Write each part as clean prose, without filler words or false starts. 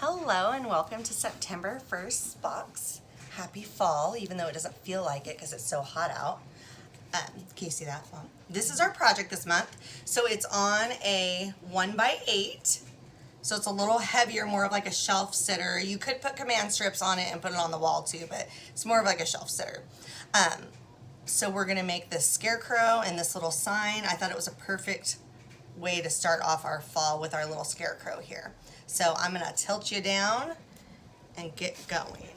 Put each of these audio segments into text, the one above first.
Hello and welcome to September 1st box. Happy fall, even though it doesn't feel like it because it's so hot out. Can you see that? This is our project this month. So it's on a 1x8. So it's a little heavier, more of like a shelf sitter. You could put command strips on it and put it on the wall too, but it's more of like a shelf sitter. So we're gonna make this scarecrow and this little sign. I thought it was a perfect way to start off our fall with our little scarecrow here. So I'm gonna tilt you down and get going.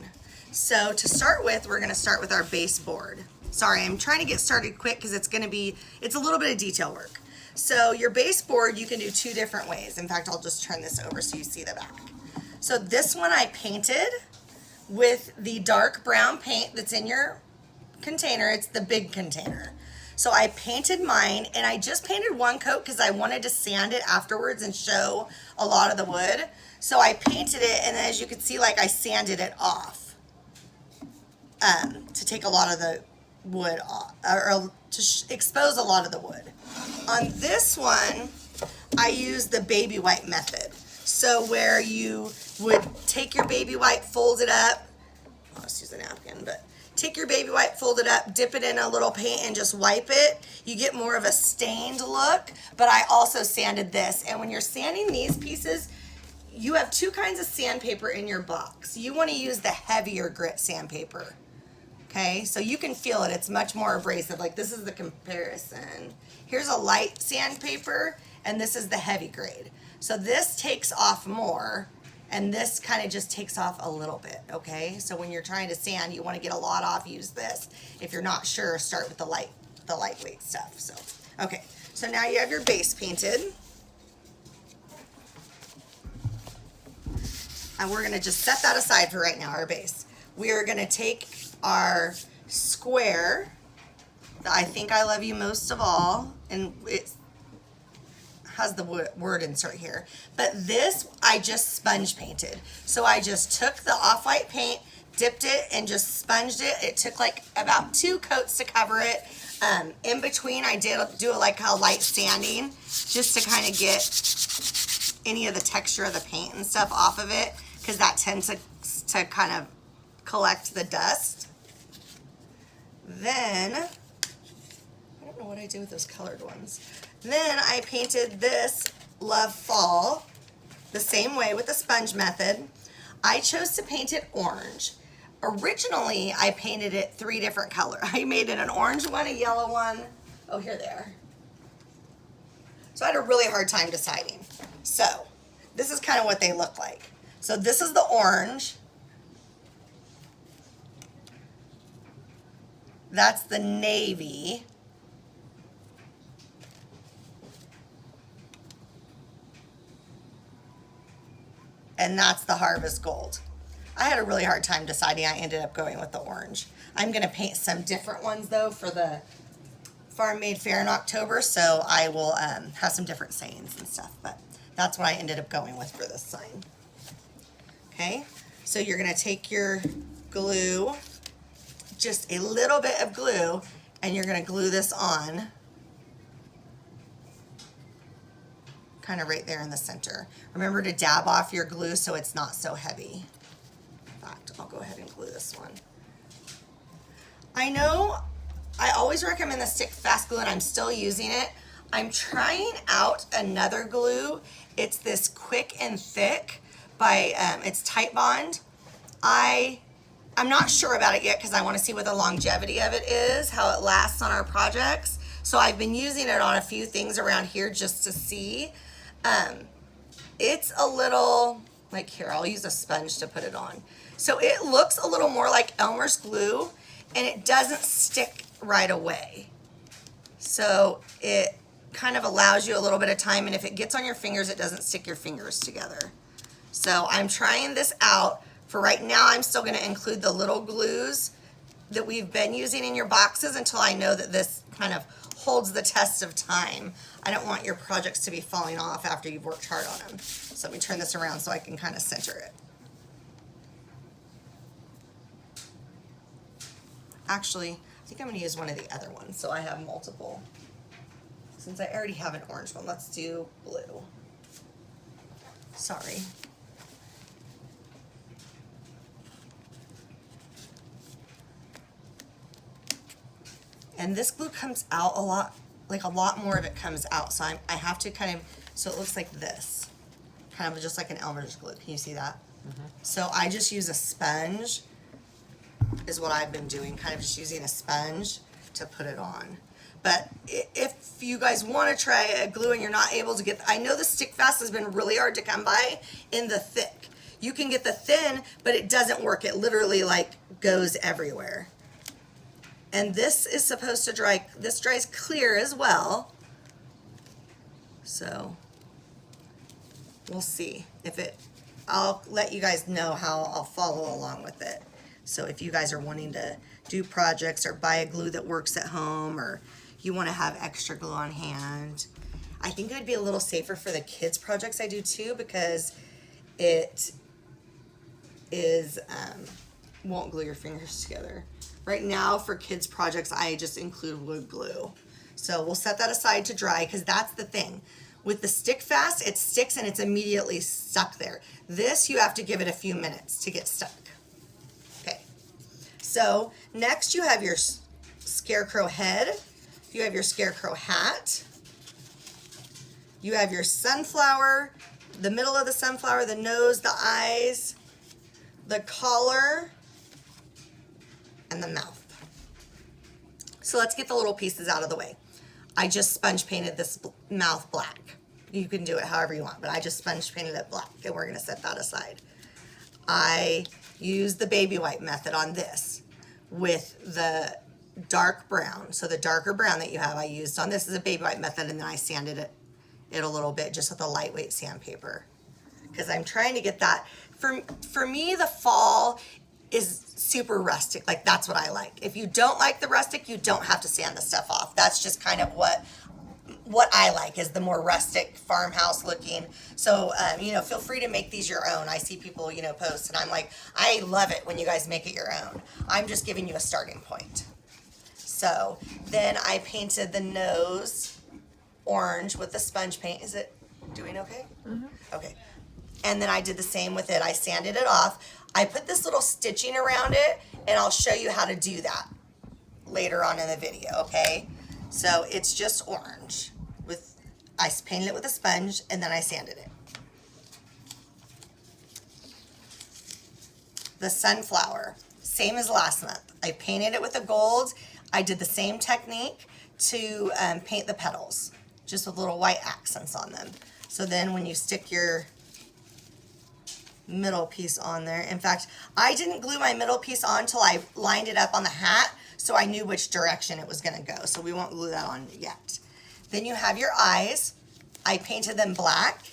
So to start with, we're gonna start with our baseboard. Sorry, I'm trying to get started quick because it's a little bit of detail work. So your baseboard, you can do two different ways. In fact, I'll just turn this over so you see the back. So this one I painted with the dark brown paint that's in your container. It's the big container. So I painted mine, and I just painted one coat because I wanted to sand it afterwards and show a lot of the wood. So I painted it, and as you can see, like I sanded it off to take a lot of the wood off, or to expose a lot of the wood. On this one, I used the baby wipe method. So where you would take your baby wipe, fold it up. I'll just use a napkin, but take your baby wipe, fold it up, dip it in a little paint, and just wipe it. You get more of a stained look, but I also sanded this. And when you're sanding these pieces, you have two kinds of sandpaper in your box. You want to use the heavier grit sandpaper. Okay, so you can feel it. It's much more abrasive. Like this is the comparison. Here's a light sandpaper, and this is the heavy grade. So this takes off more, and this kind of just takes off a little bit, okay? So when you're trying to sand, you want to get a lot off, use this. If you're not sure, start with the lightweight stuff. So, okay, so now you have your base painted. And we're gonna just set that aside for right now, our base. We are gonna take our square, I think I love you most of all, and it has the word insert here, but this I just sponge painted. So I just took the off-white paint, dipped it, and just sponged it. It took like about 2 coats to cover it. In between, I did do like a light sanding just to kind of get any of the texture of the paint and stuff off of it, because that tends to kind of collect the dust. Then, I don't know what I did with those colored ones. Then I painted this Love Fall the same way with the sponge method. I chose to paint it orange. Originally, I painted it 3 different colors. I made it an orange one, a yellow one. Oh, here they are. So I had a really hard time deciding. So this is kind of what they look like. So this is the orange. That's the navy. And that's the harvest gold. I had a really hard time deciding. I ended up going with the orange. I'm gonna paint some different ones though for the Farm Made Fair in October, so I will have some different sayings and stuff, but that's what I ended up going with for this sign. Okay, so you're gonna take your glue, just a little bit of glue, and you're gonna glue this on kind of right there in the center. Remember to dab off your glue so it's not so heavy. In fact, I'll go ahead and glue this one. I know I always recommend the stick fast glue, and I'm still using it. I'm trying out another glue. It's this Quick and Thick by, it's Titebond. I'm not sure about it yet because I want to see what the longevity of it is, how it lasts on our projects. So I've been using it on a few things around here just to see. It's a little, like here, I'll use a sponge to put it on. So it looks a little more like Elmer's glue, and it doesn't stick right away. So it kind of allows you a little bit of time, and if it gets on your fingers, it doesn't stick your fingers together. So I'm trying this out. For right now, I'm still going to include the little glues that we've been using in your boxes until I know that this kind of holds the test of time. I don't want your projects to be falling off after you've worked hard on them. So let me turn this around so I can kind of center it. Actually, I think I'm going to use one of the other ones so I have multiple. Since I already have an orange one, let's do blue. Sorry. And this glue comes out a lot, like a lot more of it comes out. So I have to kind of, so it looks like this. Kind of just like an Elmer's glue. Can you see that? Mm-hmm. So I just use a sponge, is what I've been doing. Kind of just using a sponge to put it on. But if you guys want to try a glue and you're not able to get, I know the Stick Fast has been really hard to come by in the thick. You can get the thin, but it doesn't work. It literally like goes everywhere. And this is supposed to dry, this dries clear as well. So we'll see if it, I'll let you guys know how I'll follow along with it. So if you guys are wanting to do projects or buy a glue that works at home, or you want to have extra glue on hand, I think it would be a little safer for the kids projects I do too, because it is, won't glue your fingers together. Right now for kids projects, I just include wood glue. So we'll set that aside to dry, because that's the thing. With the Stick Fast, it sticks and it's immediately stuck there. This, you have to give it a few minutes to get stuck. Okay. So next you have your scarecrow head. You have your scarecrow hat. You have your sunflower, the middle of the sunflower, the nose, the eyes, the collar, and the mouth. So let's get the little pieces out of the way. I just sponge painted this mouth black. You can do it however you want, but I just sponge painted it black, and we're gonna set that aside. I used the baby white method on this with the dark brown. So the darker brown that you have, I used on this is a baby white method, and then I sanded it a little bit just with a lightweight sandpaper, because I'm trying to get that. For me, the fall is super rustic. Like, that's what I like. If you don't like the rustic, you don't have to sand the stuff off. That's just kind of what I like, is the more rustic farmhouse looking. So, you know, feel free to make these your own. I see people, you know, post, and I'm like, I love it when you guys make it your own. I'm just giving you a starting point. So then I painted the nose orange with the sponge paint. Is it doing okay? Mm-hmm. Okay. And then I did the same with it. I sanded it off. I put this little stitching around it, and I'll show you how to do that later on in the video, okay? So it's just orange. I painted it with a sponge, and then I sanded it. The sunflower, same as last month. I painted it with a gold. I did the same technique to paint the petals, just with little white accents on them. So then when you stick your middle piece on there, in fact, I didn't glue my middle piece on until I lined it up on the hat, so I knew which direction it was gonna go. So we won't glue that on yet. Then you have your eyes. I painted them black,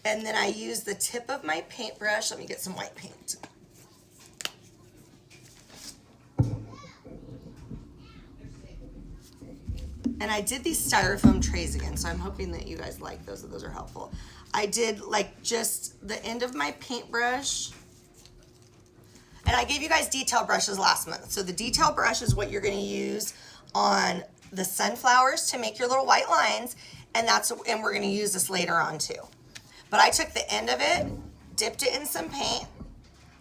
and then I used the tip of my paintbrush. Let me get some white paint. And I did these styrofoam trays again, so I'm hoping that you guys like those, those are helpful. I did like just the end of my paintbrush. And I gave you guys detail brushes last month. So the detail brush is what you're gonna use on the sunflowers to make your little white lines, and we're gonna use this later on too. But I took the end of it, dipped it in some paint.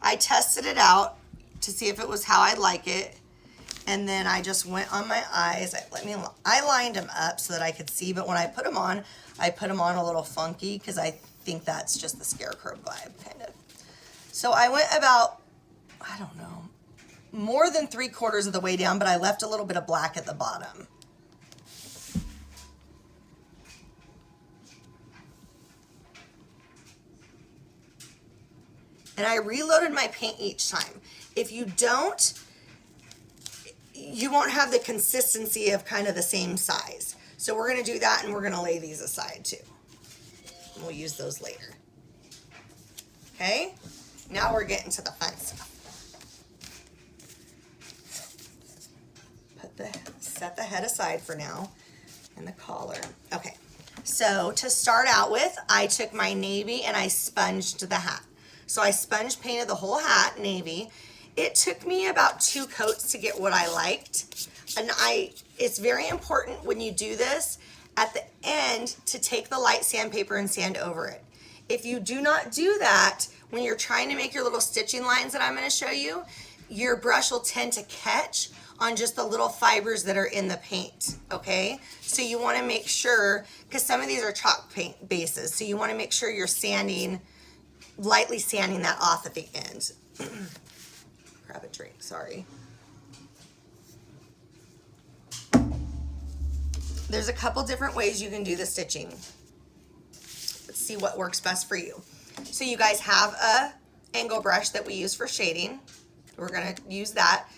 I tested it out to see if it was how I like it. And then I just went on my eyes. I lined them up so that I could see, but when I put them on a little funky, because I think that's just the scarecrow vibe, kind of. So I went about, I don't know, more than 3/4 of the way down, but I left a little bit of black at the bottom. And I reloaded my paint each time. If you don't, you won't have the consistency of kind of the same size. So we're gonna do that, and we're gonna lay these aside too. And we'll use those later. Okay, now we're getting to the fun stuff. Set the head aside for now, and the collar. Okay, so to start out with, I took my navy and I sponged the hat. So I sponge painted the whole hat navy. It took me about 2 coats to get what I liked. And it's very important when you do this at the end to take the light sandpaper and sand over it. If you do not do that, when you're trying to make your little stitching lines that I'm gonna show you, your brush will tend to catch on just the little fibers that are in the paint, okay? So you want to make sure, because some of these are chalk paint bases, so you want to make sure you're sanding, lightly sanding that off at the end. Grab a drink, sorry. There's a couple different ways you can do the stitching. Let's see what works best for you. So you guys have a angle brush that we use for shading. We're gonna use that.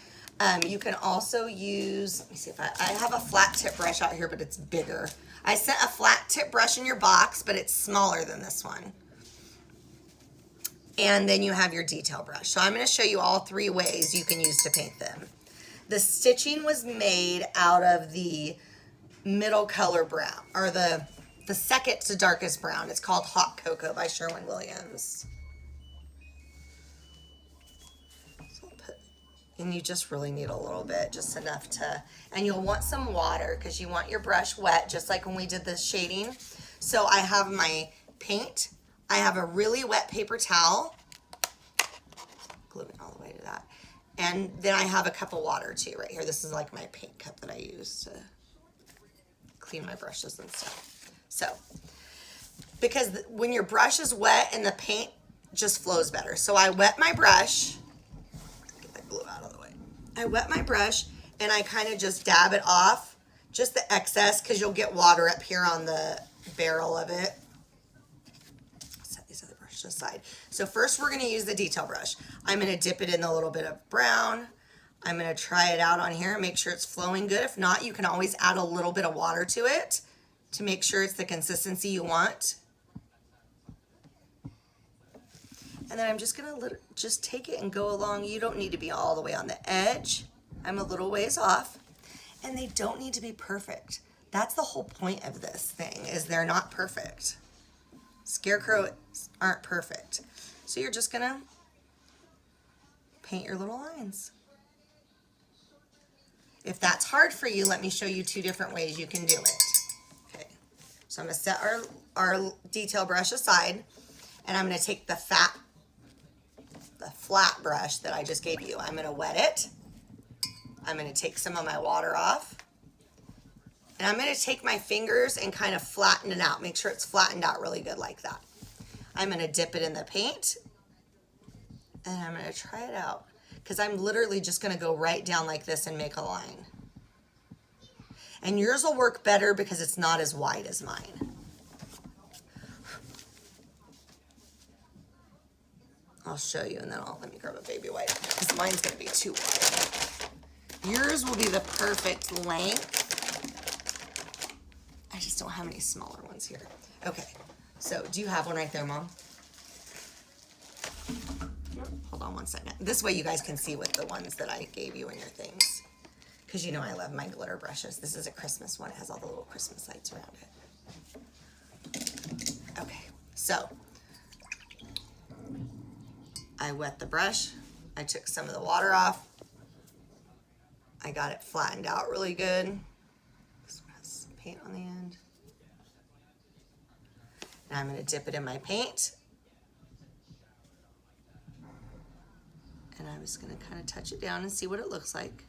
You can also use, let me see if I have a flat tip brush out here, but it's bigger. I sent a flat tip brush in your box, but it's smaller than this one. And then you have your detail brush. So I'm gonna show you all three ways you can use to paint them. The stitching was made out of the middle color brown, or the second to darkest brown. It's called Hot Cocoa by Sherwin-Williams. And you just really need a little bit, just enough to, and you'll want some water because you want your brush wet, just like when we did the shading. So I have my paint, I have a really wet paper towel, gluing all the way to that, and then I have a cup of water too right here. This is like my paint cup that I use to clean my brushes and stuff. So, because when your brush is wet and the paint just flows better. So I wet my brush, get that glue out of the way. I wet my brush and I kind of just dab it off, just the excess, because you'll get water up here on the barrel of it. Set these other brushes aside. So first we're going to use the detail brush. I'm going to dip it in a little bit of brown. I'm going to try it out on here and make sure it's flowing good. If not, you can always add a little bit of water to it to make sure it's the consistency you want. And then I'm just going to just take it and go along. You don't need to be all the way on the edge. I'm a little ways off. And they don't need to be perfect. That's the whole point of this thing, is they're not perfect. Scarecrows aren't perfect. So you're just going to paint your little lines. If that's hard for you, let me show you two different ways you can do it. Okay, so I'm going to set our detail brush aside, and I'm going to take the flat brush that I just gave you. I'm going to wet it. I'm going to take some of my water off, and I'm going to take my fingers and kind of flatten it out. Make sure it's flattened out really good like that. I'm going to dip it in the paint, and I'm going to try it out. Because I'm literally just going to go right down like this and make a line. And yours will work better because it's not as wide as mine. I'll show you, and then let me grab a baby wipe because mine's going to be too wide. Yours will be the perfect length. I just don't have any smaller ones here. Okay, so do you have one right there, Mom? Hold on one second. This way you guys can see with the ones that I gave you in your things. Because you know I love my glitter brushes. This is a Christmas one. It has all the little Christmas lights around it. Okay, so I wet the brush. I took some of the water off. I got it flattened out really good. This one has some paint on the end. Now I'm going to dip it in my paint. And I'm just going to kind of touch it down and see what it looks like.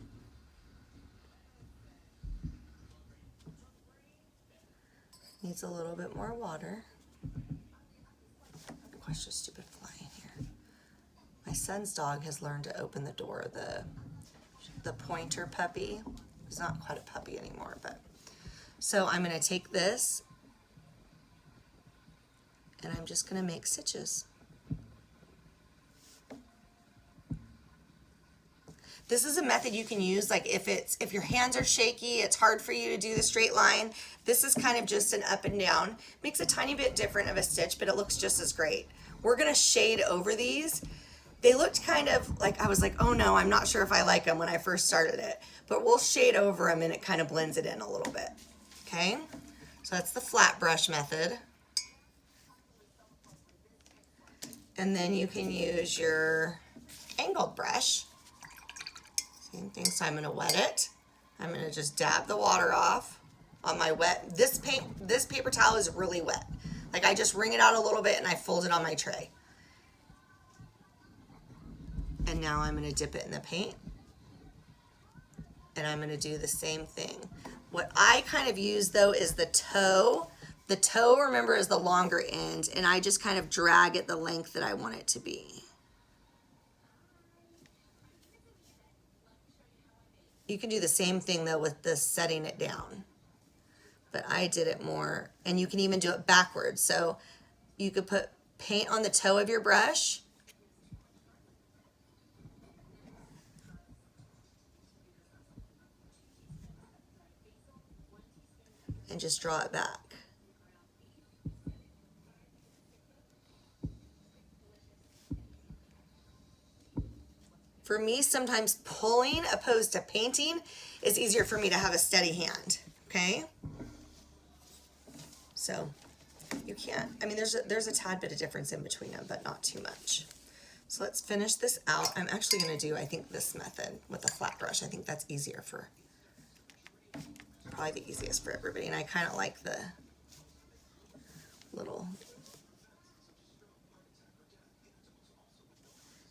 Needs a little bit more water. Watch the stupid fly in here. My son's dog has learned to open the door. The pointer puppy. He's not quite a puppy anymore, but. So I'm going to take this and I'm just going to make stitches. This is a method you can use, like if your hands are shaky, it's hard for you to do the straight line. This is kind of just an up and down. Makes a tiny bit different of a stitch, but it looks just as great. We're gonna shade over these. They looked kind of like, I was like, oh no, I'm not sure if I like them when I first started it, but we'll shade over them and it kind of blends it in a little bit, okay? So that's the flat brush method. And then you can use your angled brush. Same thing, so I'm going to wet it. I'm going to just dab the water off on my wet. This paper towel is really wet. Like I just wring it out a little bit and I fold it on my tray. And now I'm going to dip it in the paint. and I'm going to do the same thing. What I kind of use though is the toe. The toe, remember, is the longer end, and I just kind of drag it the length that I want it to be. You can do the same thing though with the setting it down, but I did it more, and you can even do it backwards. So you could put paint on the toe of your brush, and just draw it back. For me, sometimes pulling opposed to painting is easier for me to have a steady hand, okay? So you can't, I mean, there's a tad bit of difference in between them, but not too much. So let's finish this out. I'm actually gonna do, I think, this method with a flat brush. I think that's easier for, probably the easiest for everybody. And I kind of like the little,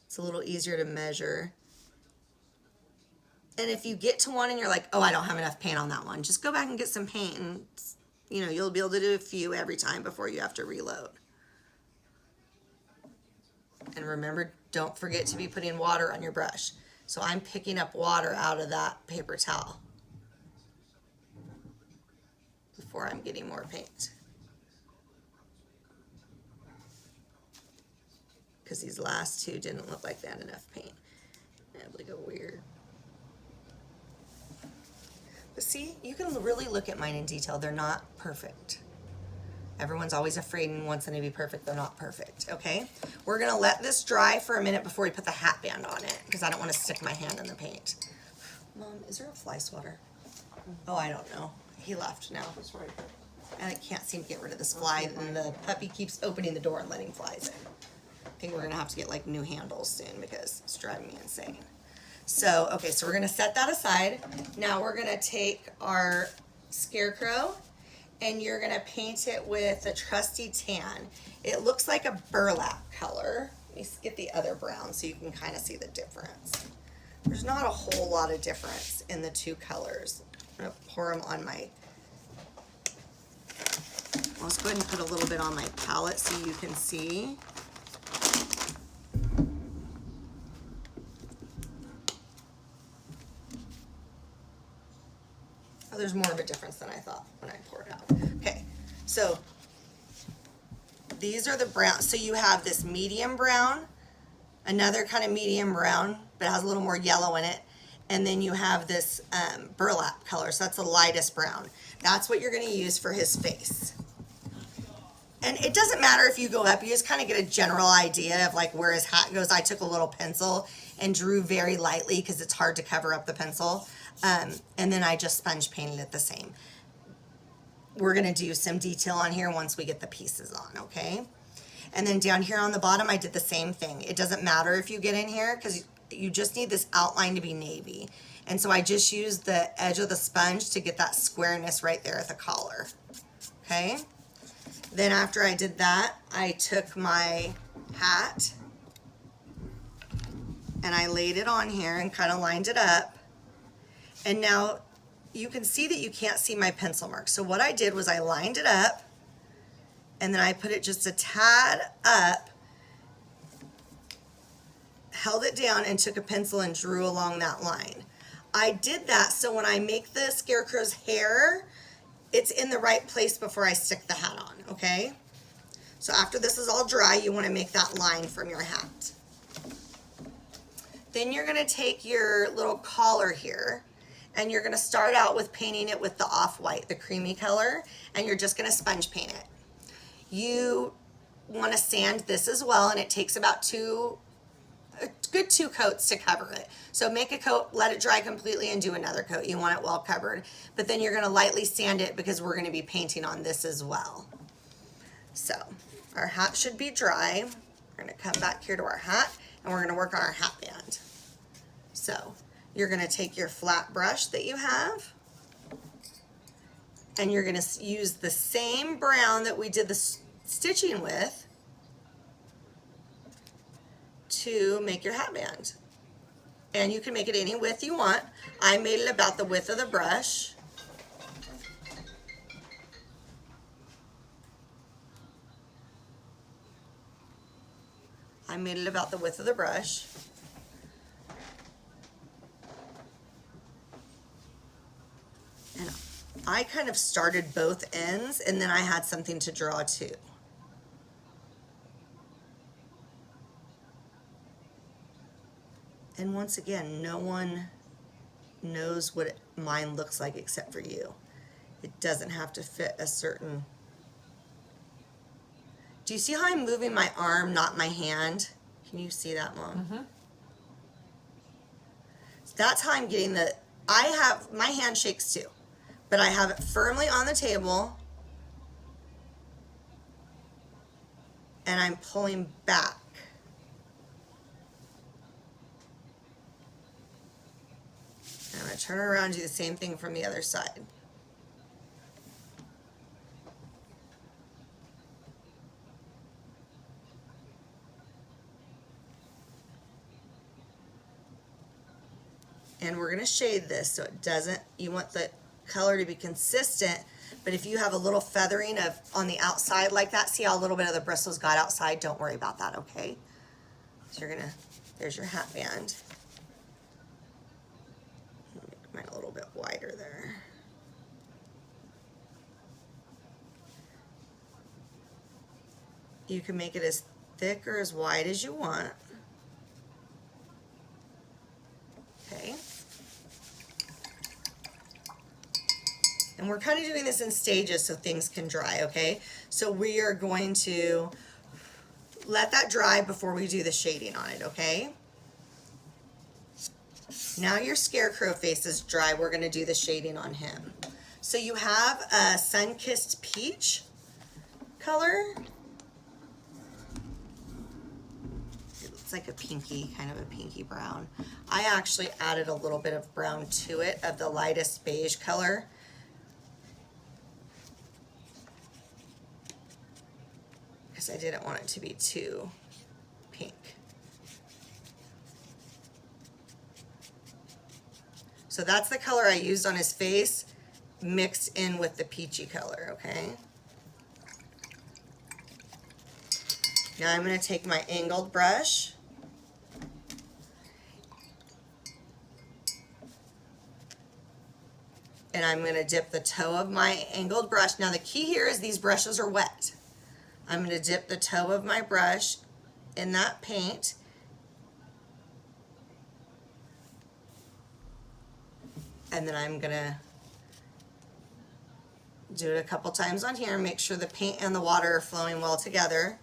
it's a little easier to measure. And if you get to one and you're like, oh, I don't have enough paint on that one, just go back and get some paint, and you know, you'll be able to do a few every time before you have to reload. And remember, don't forget to be putting water on your brush. So I'm picking up water out of that paper towel before I'm getting more paint. Because these last two didn't look like they had enough paint. It would go weird. But see, you can really look at mine in detail. They're not perfect. Everyone's always afraid and wants them to be perfect. They're not perfect, okay? We're gonna let this dry for a minute before we put the hat band on it, because I don't want to stick my hand in the paint. Mom, is there a fly swatter? Oh, I don't know. He left now. That's right. And I can't seem to get rid of this fly, and the puppy keeps opening the door and letting flies in. I think we're gonna have to get like new handles soon because it's driving me insane. So, okay, so we're gonna set that aside. Now we're gonna take our scarecrow and you're gonna paint it with a trusty tan. It looks like a burlap color. Let me get the other brown so you can kind of see the difference. There's not a whole lot of difference in the two colors. I'm gonna pour them on my, let's go ahead and put a little bit on my palette so you can see. There's more of a difference than I thought when I poured out. Okay, so these are the brown. So you have this medium brown, another kind of medium brown, but it has a little more yellow in it. And then you have this burlap color. So that's the lightest brown. That's what you're gonna use for his face. And it doesn't matter if you go up, you just kind of get a general idea of like where his hat goes. I took a little pencil and drew very lightly because it's hard to cover up the pencil. And then I just sponge painted it the same. We're gonna do some detail on here once we get the pieces on, okay? And then down here on the bottom, I did the same thing. It doesn't matter if you get in here because you just need this outline to be navy. And so I just used the edge of the sponge to get that squareness right there at the collar, okay? Then after I did that, I took my hat and I laid it on here and kind of lined it up. And now you can see that you can't see my pencil mark. So what I did was I lined it up and then I put it just a tad up, held it down and took a pencil and drew along that line. I did that so when I make the scarecrow's hair, it's in the right place before I stick the hat on, okay? So after this is all dry, you want to make that line from your hat. Then you're going to take your little collar here and you're going to start out with painting it with the off-white, the creamy color, and you're just going to sponge paint it. You want to sand this as well, and it takes about a good 2 coats to cover it. So make a coat, let it dry completely, and do another coat. You want it well covered. But then you're going to lightly sand it because we're going to be painting on this as well. So our hat should be dry. We're going to come back here to our hat, and we're going to work on our hat band. So you're going to take your flat brush that you have, and you're going to use the same brown that we did the stitching with to make your hat band. And you can make it any width you want. I made it about the width of the brush. I made it about the width of the brush. And I kind of started both ends, and then I had something to draw to. And once again, no one knows what mine looks like except for you. It doesn't have to fit a certain... Do you see how I'm moving my arm, not my hand? Can you see that, Mom? Mm-hmm. That's how I'm getting the... my hand shakes too, but I have it firmly on the table, and I'm pulling back. And I'm going to turn around and do the same thing from the other side. And we're going to shade this so it doesn't, you want the color to be consistent, but if you have a little feathering of on the outside like that, see how a little bit of the bristles got outside? Don't worry about that, okay? So you're going to, there's your hat band. Make mine a little bit wider there. You can make it as thick or as wide as you want. Okay. And we're kind of doing this in stages so things can dry, okay? So we are going to let that dry before we do the shading on it, okay? Now your scarecrow face is dry, we're going to do the shading on him. So you have a Sun-Kissed Peach color. It's like a pinky, kind of a pinky brown. I actually added a little bit of brown to it, of the lightest beige color. Because I didn't want it to be too pink. So that's the color I used on his face, mixed in with the peachy color, okay? Now I'm going to take my angled brush. And I'm going to dip the toe of my angled brush. Now the key here is these brushes are wet. I'm going to dip the toe of my brush in that paint. And then I'm going to do it a couple times on here. Make sure the paint and the water are flowing well together.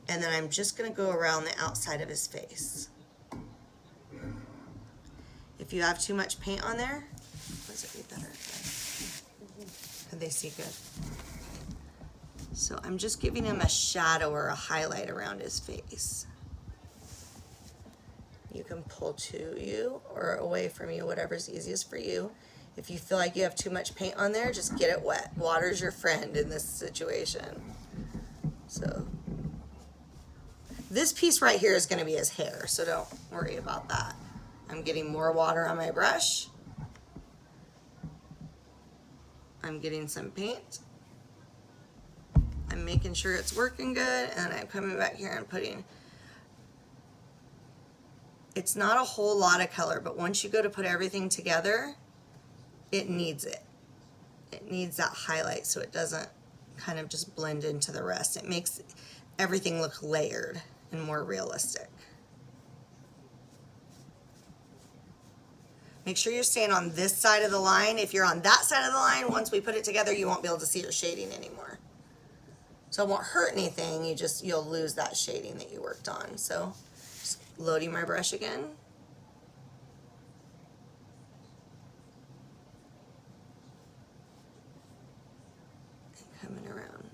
And then I'm just going to go around the outside of his face. If you have too much paint on there, does it be better? Can they see good? So I'm just giving him a shadow or a highlight around his face. You can pull to you or away from you, whatever's easiest for you. If you feel like you have too much paint on there, just get it wet. Water's your friend in this situation. So this piece right here is going to be his hair, so don't worry about that. I'm getting more water on my brush. I'm getting some paint. I'm making sure it's working good, and I'm coming back here and putting, it's not a whole lot of color, but once you go to put everything together, it needs it. It needs that highlight so it doesn't kind of just blend into the rest. It makes everything look layered and more realistic. Make sure you're staying on this side of the line. If you're on that side of the line, once we put it together, you won't be able to see your shading anymore. So it won't hurt anything, you'll lose that shading that you worked on. So just loading my brush again. And coming around.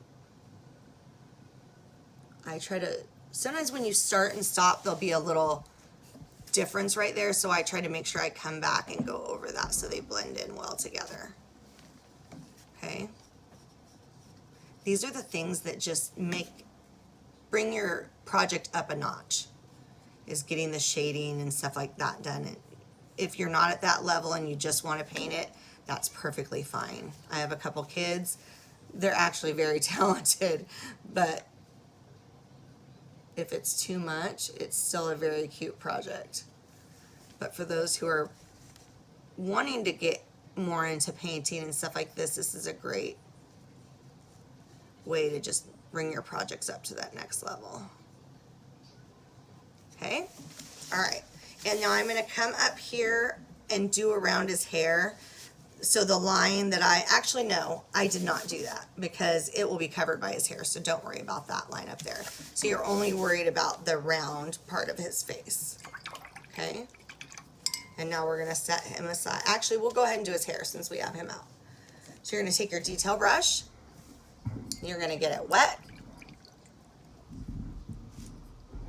I try to, sometimes when you start and stop, there'll be a little difference right there, so I try to make sure I come back and go over that so they blend in well together. Okay. These are the things that just bring your project up a notch, is getting the shading and stuff like that done. if you're not at that level and you just want to paint it, that's perfectly fine. I have a couple kids. They're actually very talented, but if it's too much, it's still a very cute project. But for those who are wanting to get more into painting and stuff like this is a great way to just bring your projects up to that next level. Okay, all right. And now I'm going to come up here and do around his hair. So the line that I did not do that because it will be covered by his hair. So don't worry about that line up there. So you're only worried about the round part of his face. Okay. And now we're going to set him aside. Actually, we'll go ahead and do his hair since we have him out. So you're going to take your detail brush. You're going to get it wet.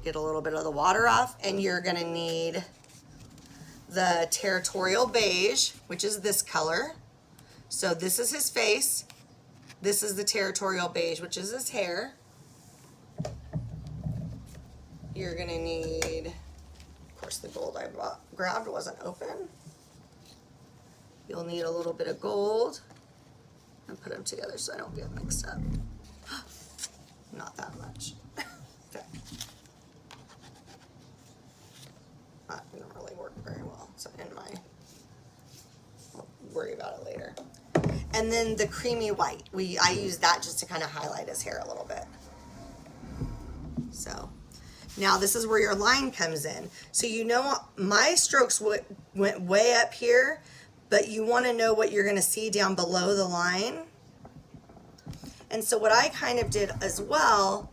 Get a little bit of the water off. And you're going to need the Territorial Beige, which is this color. So this is his face. This is the Territorial Beige, which is his hair. You're going to need... Of course, the gold I grabbed wasn't open. You'll need a little bit of gold and put them together so I don't get mixed up. Not that much. Okay. That didn't really work very well. So I'll worry about it later. And then the creamy white. I use that just to kind of highlight his hair a little bit. So. Now this is where your line comes in. So you know my strokes went way up here, but you want to know what you're going to see down below the line. And so what I kind of did as well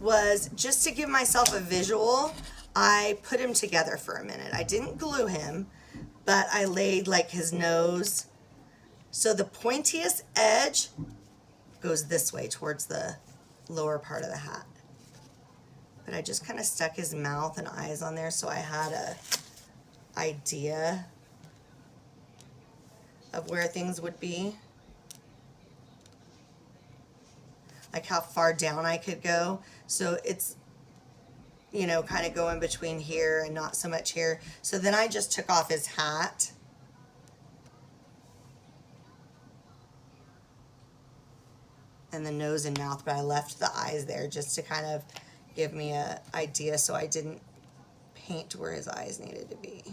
was just to give myself a visual, I put him together for a minute. I didn't glue him, but I laid like his nose. So the pointiest edge goes this way towards the lower part of the hat. But I just kind of stuck his mouth and eyes on there so I had a idea of where things would be. Like how far down I could go. So it's, you know, kind of going between here and not so much here. So then I just took off his hat. And the nose and mouth, but I left the eyes there just to kind of give me an idea so I didn't paint where his eyes needed to be.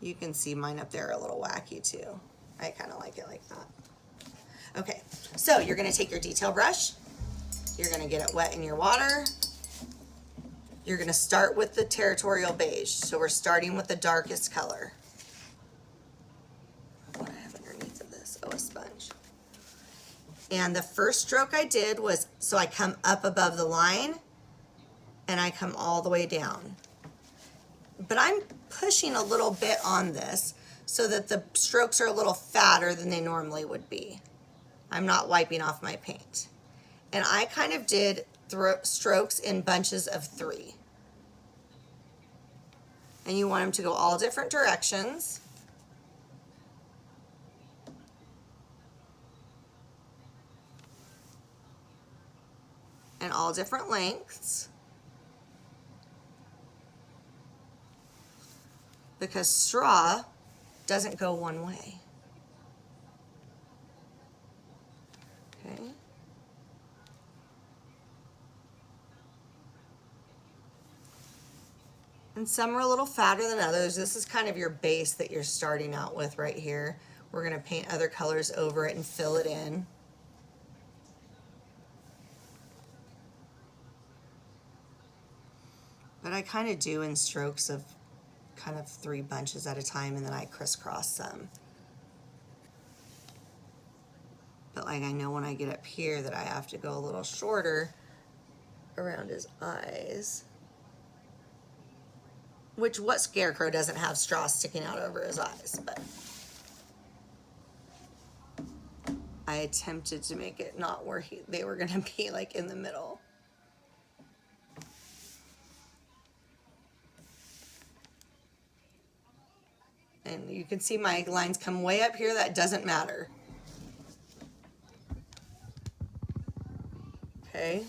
You can see mine up there are a little wacky too. I kind of like it like that. Okay, so you're going to take your detail brush. You're going to get it wet in your water. You're going to start with the Territorial Beige. So we're starting with the darkest color. What do I have underneath of this? Oh, a sponge. And the first stroke I did was, so I come up above the line and I come all the way down. But I'm pushing a little bit on this so that the strokes are a little fatter than they normally would be. I'm not wiping off my paint. And I kind of did strokes in bunches of 3. And you want them to go all different directions. And all different lengths, because straw doesn't go one way. Okay. And some are a little fatter than others. This is kind of your base that you're starting out with right here. We're going to paint other colors over it and fill it in. But I kind of do in strokes of kind of 3 bunches at a time, and then I crisscross some. But like I know when I get up here that I have to go a little shorter around his eyes. Which, what scarecrow doesn't have straw sticking out over his eyes? But I attempted to make it not where they were going to be like in the middle. And you can see my lines come way up here. That doesn't matter. Okay.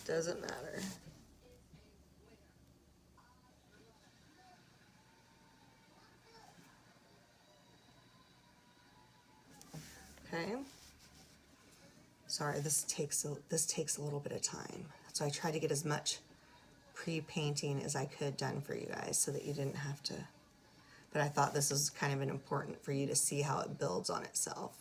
Doesn't matter. Sorry, this takes a little bit of time. So I tried to get as much pre-painting as I could done for you guys so that you didn't have to, but I thought this was kind of important for you to see how it builds on itself.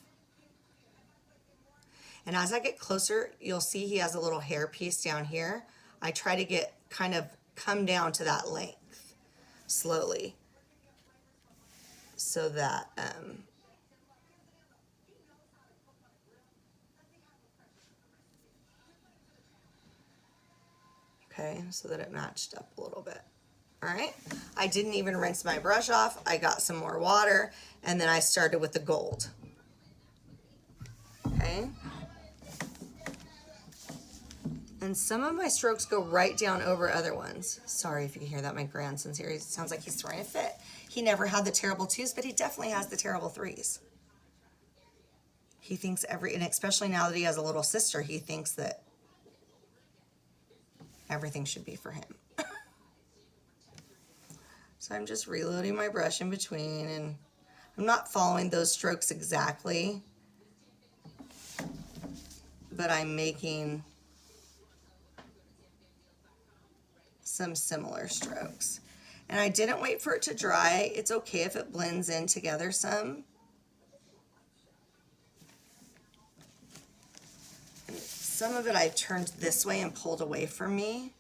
And as I get closer, you'll see he has a little hair piece down here. I try to get kind of come down to that length slowly so that okay, so that it matched up a little bit. All right, I didn't even rinse my brush off. I got some more water and then I started with the gold. Okay. And some of my strokes go right down over other ones. Sorry if you can hear that, my grandson's here. It sounds like he's throwing a fit. He never had the terrible twos, but he definitely has the terrible threes. He thinks and especially now that he has a little sister, he thinks that everything should be for him. So I'm just reloading my brush in between, and I'm not following those strokes exactly, but I'm making some similar strokes. And I didn't wait for it to dry. It's okay if it blends in together some. And some of it I turned this way and pulled away from me.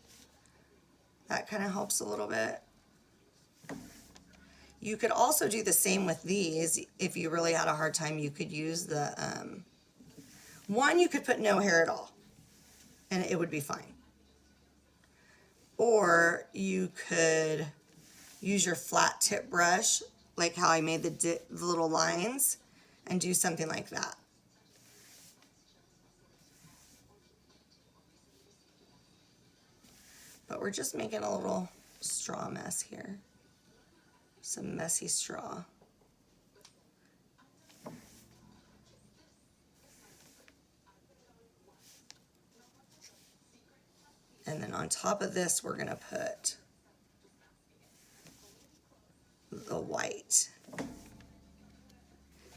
That kind of helps a little bit. You could also do the same with these. If you really had a hard time, you could use the, one, you could put no hair at all and it would be fine. Or you could use your flat tip brush, like how I made the little lines, and do something like that. But we're just making a little straw mess here. Some messy straw. And then on top of this, we're gonna put the white.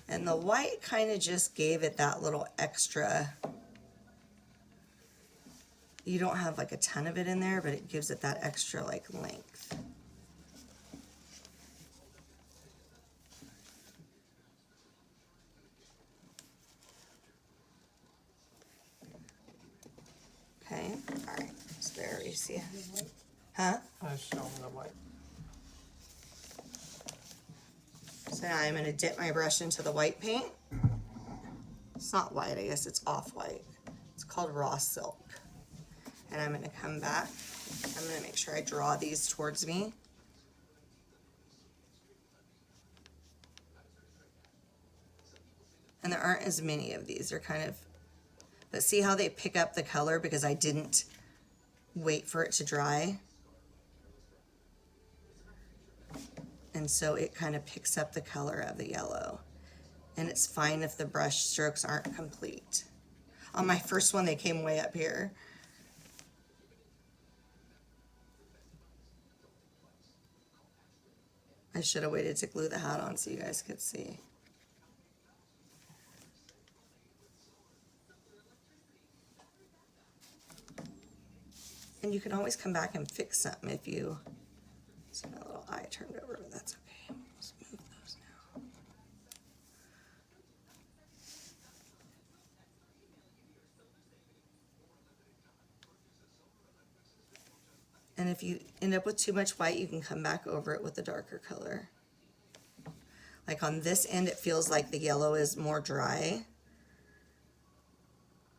And the white kind of just gave it that little extra. You don't have like a ton of it in there, but it gives it that extra like length. Okay, all right, so there you see it. Huh? I was showing the white. So now I'm gonna dip my brush into the white paint. It's not white, I guess it's off-white. It's called Raw Silk. And I'm gonna come back. I'm gonna make sure I draw these towards me. And there aren't as many of these, they're kind of, but see how they pick up the color because I didn't wait for it to dry. And so it kind of picks up the color of the yellow. And it's fine if the brush strokes aren't complete. On my first one, they came way up here. I should have waited to glue the hat on so you guys could see. And you can always come back and fix something if you see my little eye turned over, but that's okay. Let's move those now. And if you end up with too much white, you can come back over it with a darker color. Like on this end, it feels like the yellow is more dry.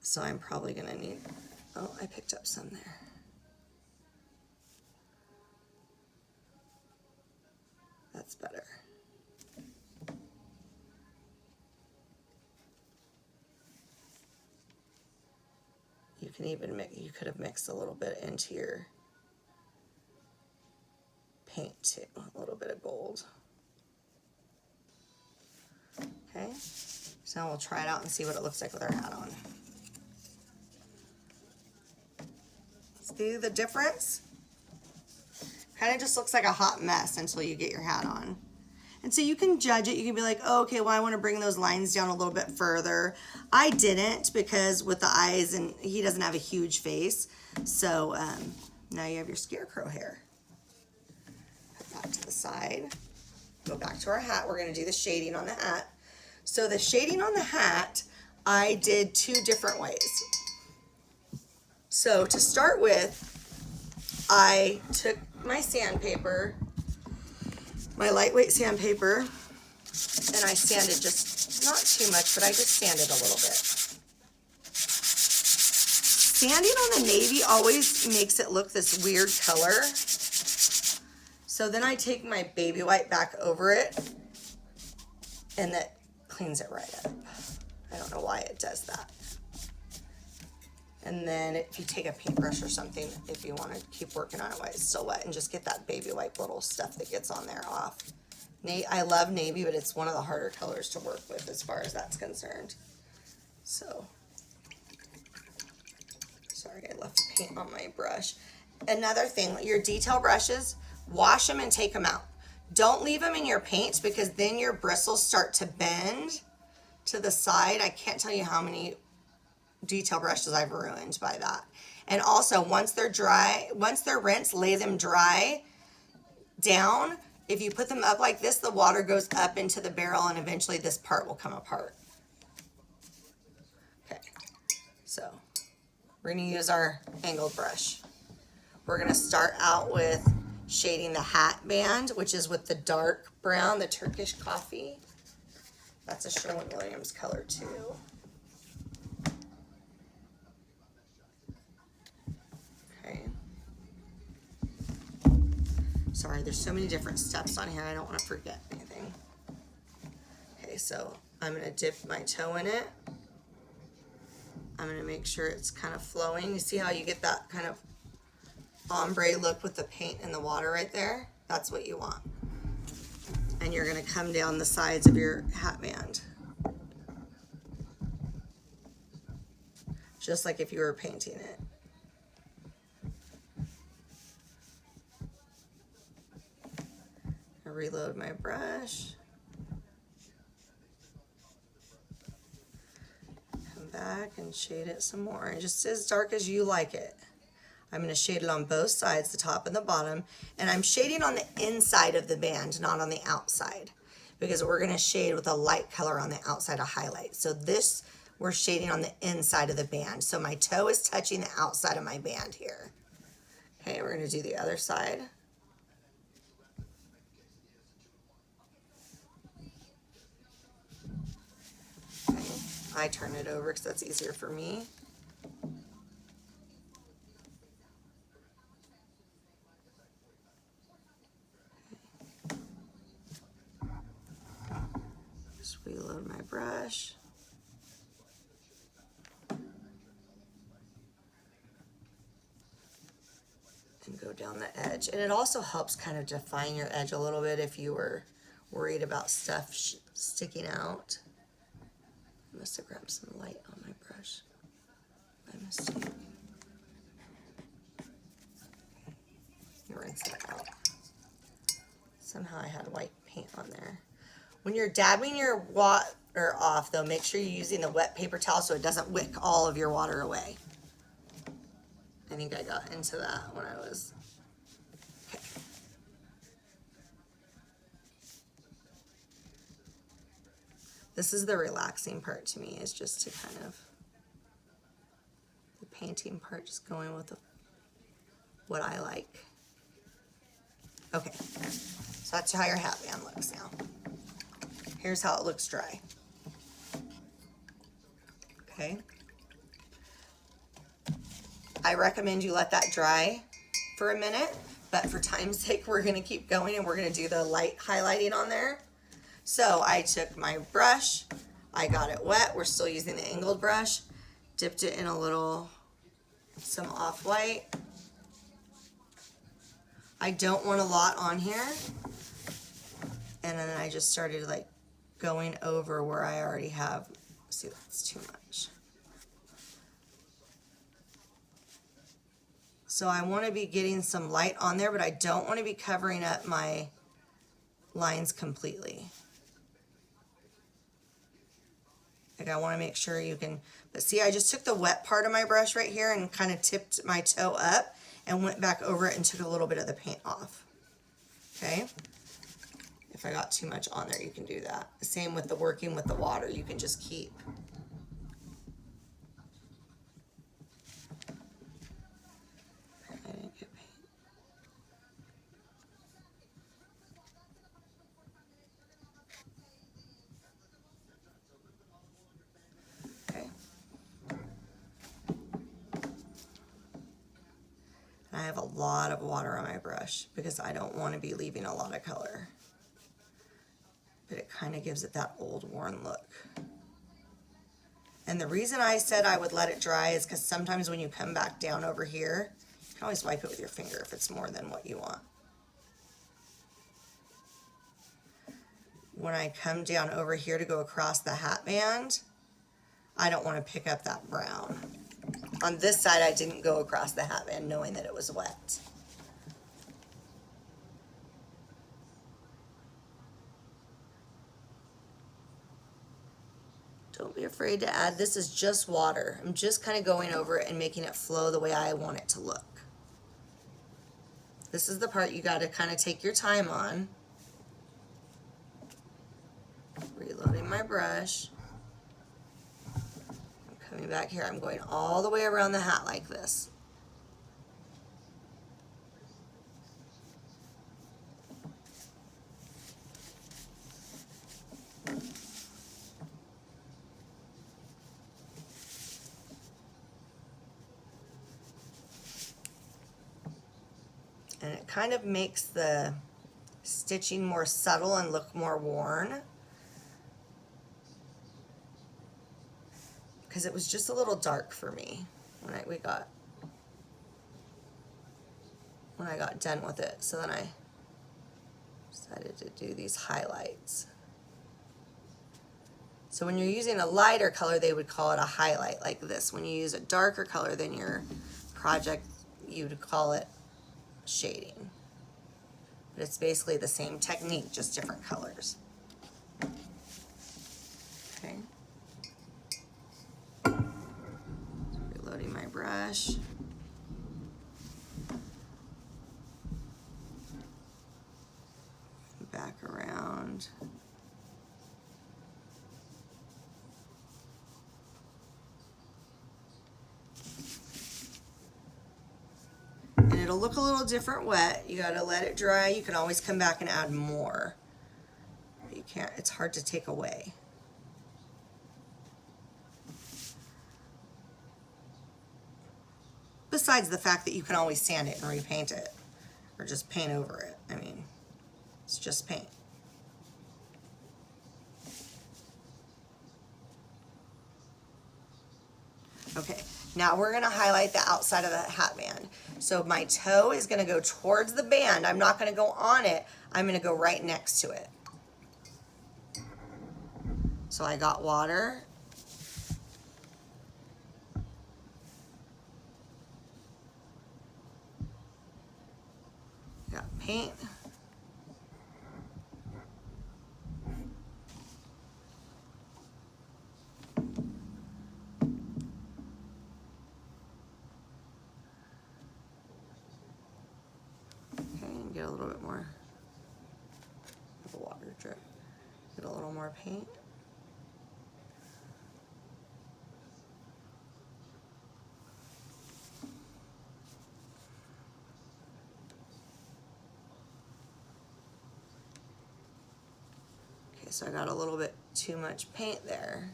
So I'm probably gonna need, oh, I picked up some there. That's better. You can even mix, you could have mixed a little bit into your paint too, a little bit of gold. Okay, so now we'll try it out and see what it looks like with our hat on. See the difference? Kind of just looks like a hot mess until you get your hat on. And so you can judge it. You can be like, oh, okay, well, I want to bring those lines down a little bit further. I didn't, because with the eyes, and he doesn't have a huge face. So now you have your scarecrow hair. Put that to the side. Go back to our hat. We're going to do the shading on the hat. So the shading on the hat, I did 2 different ways. So to start with, I took my sandpaper, my lightweight sandpaper, and I sanded just, not too much, but I just sanded a little bit. Sanding on the navy always makes it look this weird color. So then I take my baby white back over it, and that cleans it right up. I don't know why it does that. And then if you take a paintbrush or something, if you want to keep working on it while it's still wet, and just get that baby white little stuff that gets on there off. I love navy, but it's one of the harder colors to work with as far as that's concerned. So, sorry, I left the paint on my brush. Another thing, your detail brushes, wash them and take them out. Don't leave them in your paint, because then your bristles start to bend to the side. I can't tell you how many detail brushes I've ruined by that. And also, once they're dry, once they're rinsed, lay them dry down. If you put them up like this, the water goes up into the barrel, and eventually this part will come apart. Okay, so we're going to use our angled brush. We're going to start out with shading the hat band, which is with the dark brown, the Turkish coffee. That's a Sherwin-Williams color too. Sorry, there's so many different steps on here. I don't want to forget anything. Okay, so I'm going to dip my toe in it. I'm going to make sure it's kind of flowing. You see how you get that kind of ombre look with the paint and the water right there? That's what you want. And you're going to come down the sides of your hat band. Just like if you were painting it. Reload my brush. Come back and shade it some more, and just as dark as you like it. I'm going to shade it on both sides, the top and the bottom, and I'm shading on the inside of the band, not on the outside, because we're going to shade with a light color on the outside to highlight. So this, we're shading on the inside of the band. So my toe is touching the outside of my band here. Okay, we're going to do the other side. I turn it over because that's easier for me. Just reload my brush. And go down the edge. And it also helps kind of define your edge a little bit if you were worried about stuff sticking out. I must have grabbed some light on my brush by mistake. Rinse that out. Somehow I had white paint on there. When you're dabbing your water off, though, make sure you're using the wet paper towel so it doesn't wick all of your water away. I think I got into that when I was... Okay. This is the relaxing part to me, is just to kind of, the painting part, just going with what I like. Okay, so that's how your hat band looks now. Here's how it looks dry. Okay. I recommend you let that dry for a minute, but for time's sake, we're gonna keep going and we're gonna do the light highlighting on there. So I took my brush, I got it wet, we're still using the angled brush, dipped it in some off-white. I don't want a lot on here. And then I just started like going over where I already have, see, that's too much. So I want to be getting some light on there, but I don't want to be covering up my lines completely. Like I want to make sure you can, but see, I just took the wet part of my brush right here and kind of tipped my toe up and went back over it and took a little bit of the paint off. Okay. If I got too much on there, you can do that. Same with the working with the water, you can just keep. I didn't get paint. Okay. And I have a lot of water on my brush because I don't want to be leaving a lot of color. But it kind of gives it that old worn look. And the reason I said I would let it dry is because sometimes when you come back down over here, you can always wipe it with your finger if it's more than what you want. When I come down over here to go across the hat band, I don't want to pick up that brown. On this side, I didn't go across the hat band knowing that it was wet. Don't be afraid to add. This is just water. I'm just kind of going over it and making it flow the way I want it to look. This is the part you got to kind of take your time on. Reloading my brush. I'm coming back here. I'm going all the way around the hat like this. And it kind of makes the stitching more subtle and look more worn. Because it was just a little dark for me when I got done with it. So then I decided to do these highlights. So when you're using a lighter color, they would call it a highlight like this. When you use a darker color than your project, you would call it shading. But it's basically the same technique, just different colors. Okay. Reloading my brush. Back around. And it'll look a little different wet. You gotta let it dry. You can always come back and add more. You can't, it's hard to take away. Besides the fact that you can always sand it and repaint it, or just paint over it. I mean, it's just paint. Okay, now we're gonna highlight the outside of the hat band. So my toe is gonna go towards the band. I'm not gonna go on it. I'm gonna go right next to it. So I got water. Got paint. Get a little bit more of a water drip. Get a little more paint. Okay, so I got a little bit too much paint there.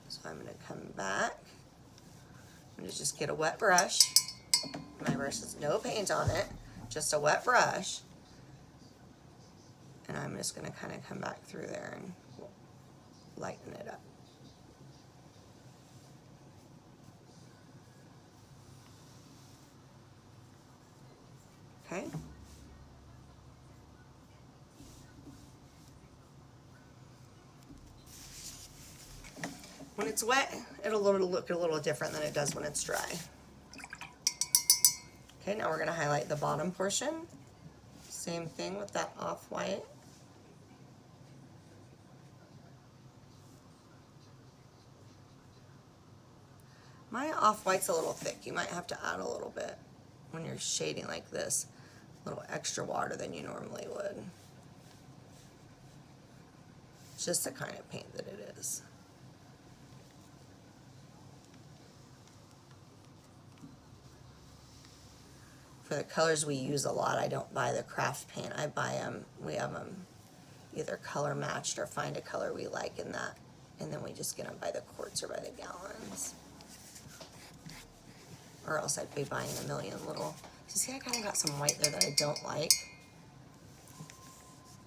So I'm going to come back. I'm going to just get a wet brush. My brush has no paint on it, just a wet brush. And I'm just going to kind of come back through there and lighten it up. Okay. When it's wet, it'll look a little different than it does when it's dry. Okay, now we're going to highlight the bottom portion. Same thing with that off-white. My off-white's a little thick. You might have to add a little bit when you're shading like this. A little extra water than you normally would. It's just the kind of paint that it is. For the colors we use a lot, I don't buy the craft paint. I buy them, we have them either color matched or find a color we like in that, and then we just get them by the quarts or by the gallons. Or else I'd be buying a million little. So see, I kind of got some white there that I don't like.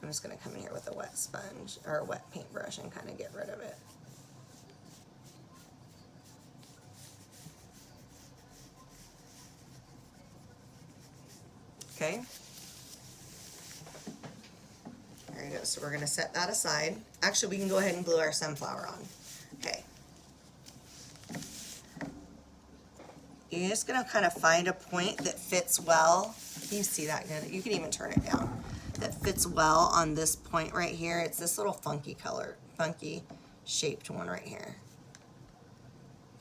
I'm just going to come in here with a wet sponge or a wet paintbrush and kind of get rid of it. Okay. There you go. So we're going to set that aside. Actually, we can go ahead and glue our sunflower on. Okay. You're just going to kind of find a point that fits well. You see that good? You can even turn it down. That fits well on this point right here. It's this little funky color, funky shaped one right here.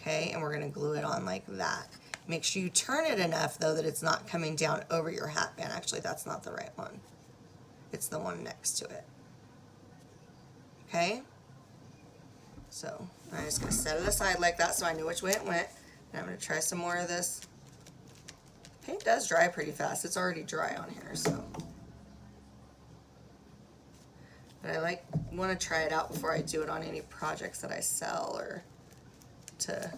Okay, and we're going to glue it on like that. Make sure you turn it enough though that it's not coming down over your hat band. Actually, that's not the right one. It's the one next to it. Okay? So I'm just going to set it aside like that so I know which way it went. And I'm going to try some more of this. Paint does dry pretty fast. It's already dry on here, so. But I want to try it out before I do it on any projects that I sell or to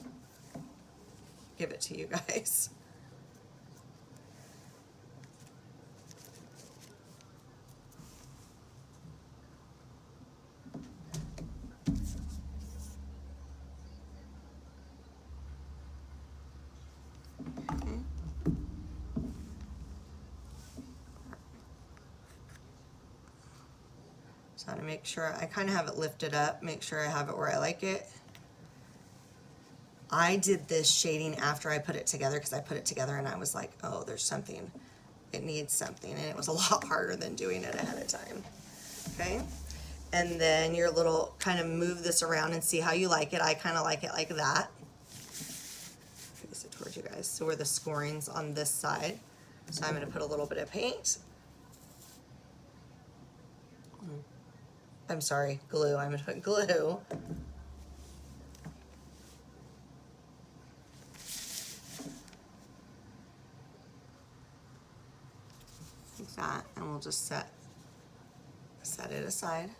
give it to you guys. So to make sure, I kind of have it lifted up, make sure I have it where I like it. I did this shading after I put it together because I put it together and I was like, oh, there's something, it needs something, and it was a lot harder than doing it ahead of time. Okay, and then your little, kind of move this around and see how you like it. I kind of like it like that. Face it towards you guys. So where the scoring's on this side. So I'm going to put a little bit of paint. I'm sorry, glue. I'm going to put glue. Like that, and we'll just set it aside.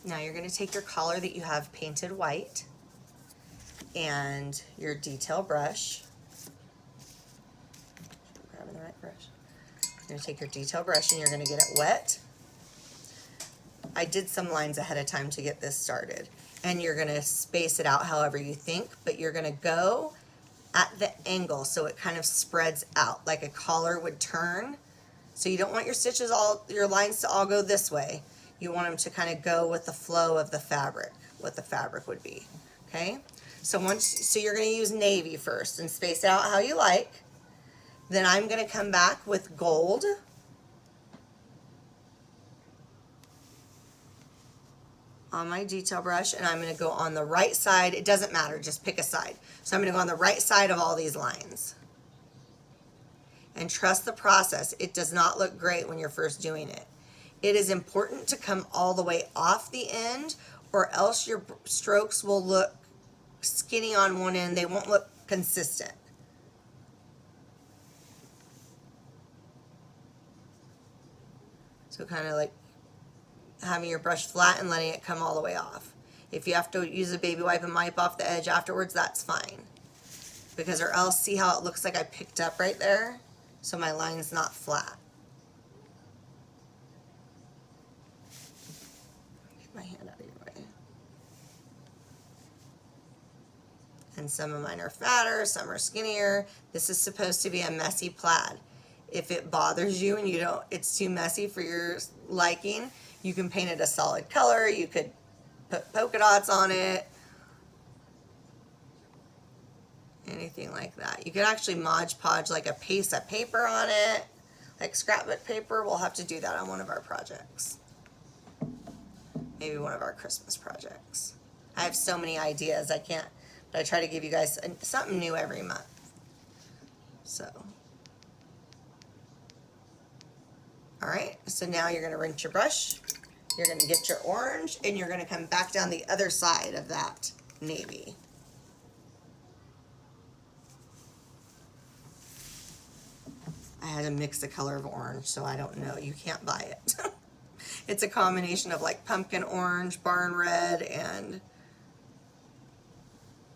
Now you're going to take your collar that you have painted white and your detail brush. I'm grabbing the right brush. You're going to take your detail brush and you're going to get it wet. I did some lines ahead of time to get this started, and you're going to space it out however you think, but you're going to go at the angle so it kind of spreads out like a collar would turn. So you don't want your stitches your lines to all go this way. You want them to kind of go with the flow of the fabric, what the fabric would be. Okay? So you're going to use navy first and space it out how you like. Then I'm going to come back with gold. On my detail brush, and I'm going to go on the right side. It doesn't matter, just pick a side. So I'm going to go on the right side of all these lines. And trust the process. It does not look great when you're first doing it. It is important to come all the way off the end, or else your strokes will look skinny on one end. They won't look consistent. So kind of like having your brush flat and letting it come all the way off. If you have to use a baby wipe and wipe off the edge afterwards, that's fine. Because or else, see how it looks like I picked up right there? So my line's not flat. Get my hand out of your way. And some of mine are fatter, some are skinnier. This is supposed to be a messy plaid. If it bothers you and it's too messy for your liking, you can paint it a solid color. You could put polka dots on it. Anything like that. You could actually Mod Podge like a piece of paper on it, Like scrapbook paper, we'll have to do that on one of our projects. Maybe one of our Christmas projects. I have so many ideas, I can't, but I try to give you guys something new every month. So, all right, so now you're gonna rinse your brush, you're gonna get your orange, and you're gonna come back down the other side of that navy. I had to mix the color of orange, so I don't know. You can't buy it. It's a combination of like pumpkin orange, barn red, and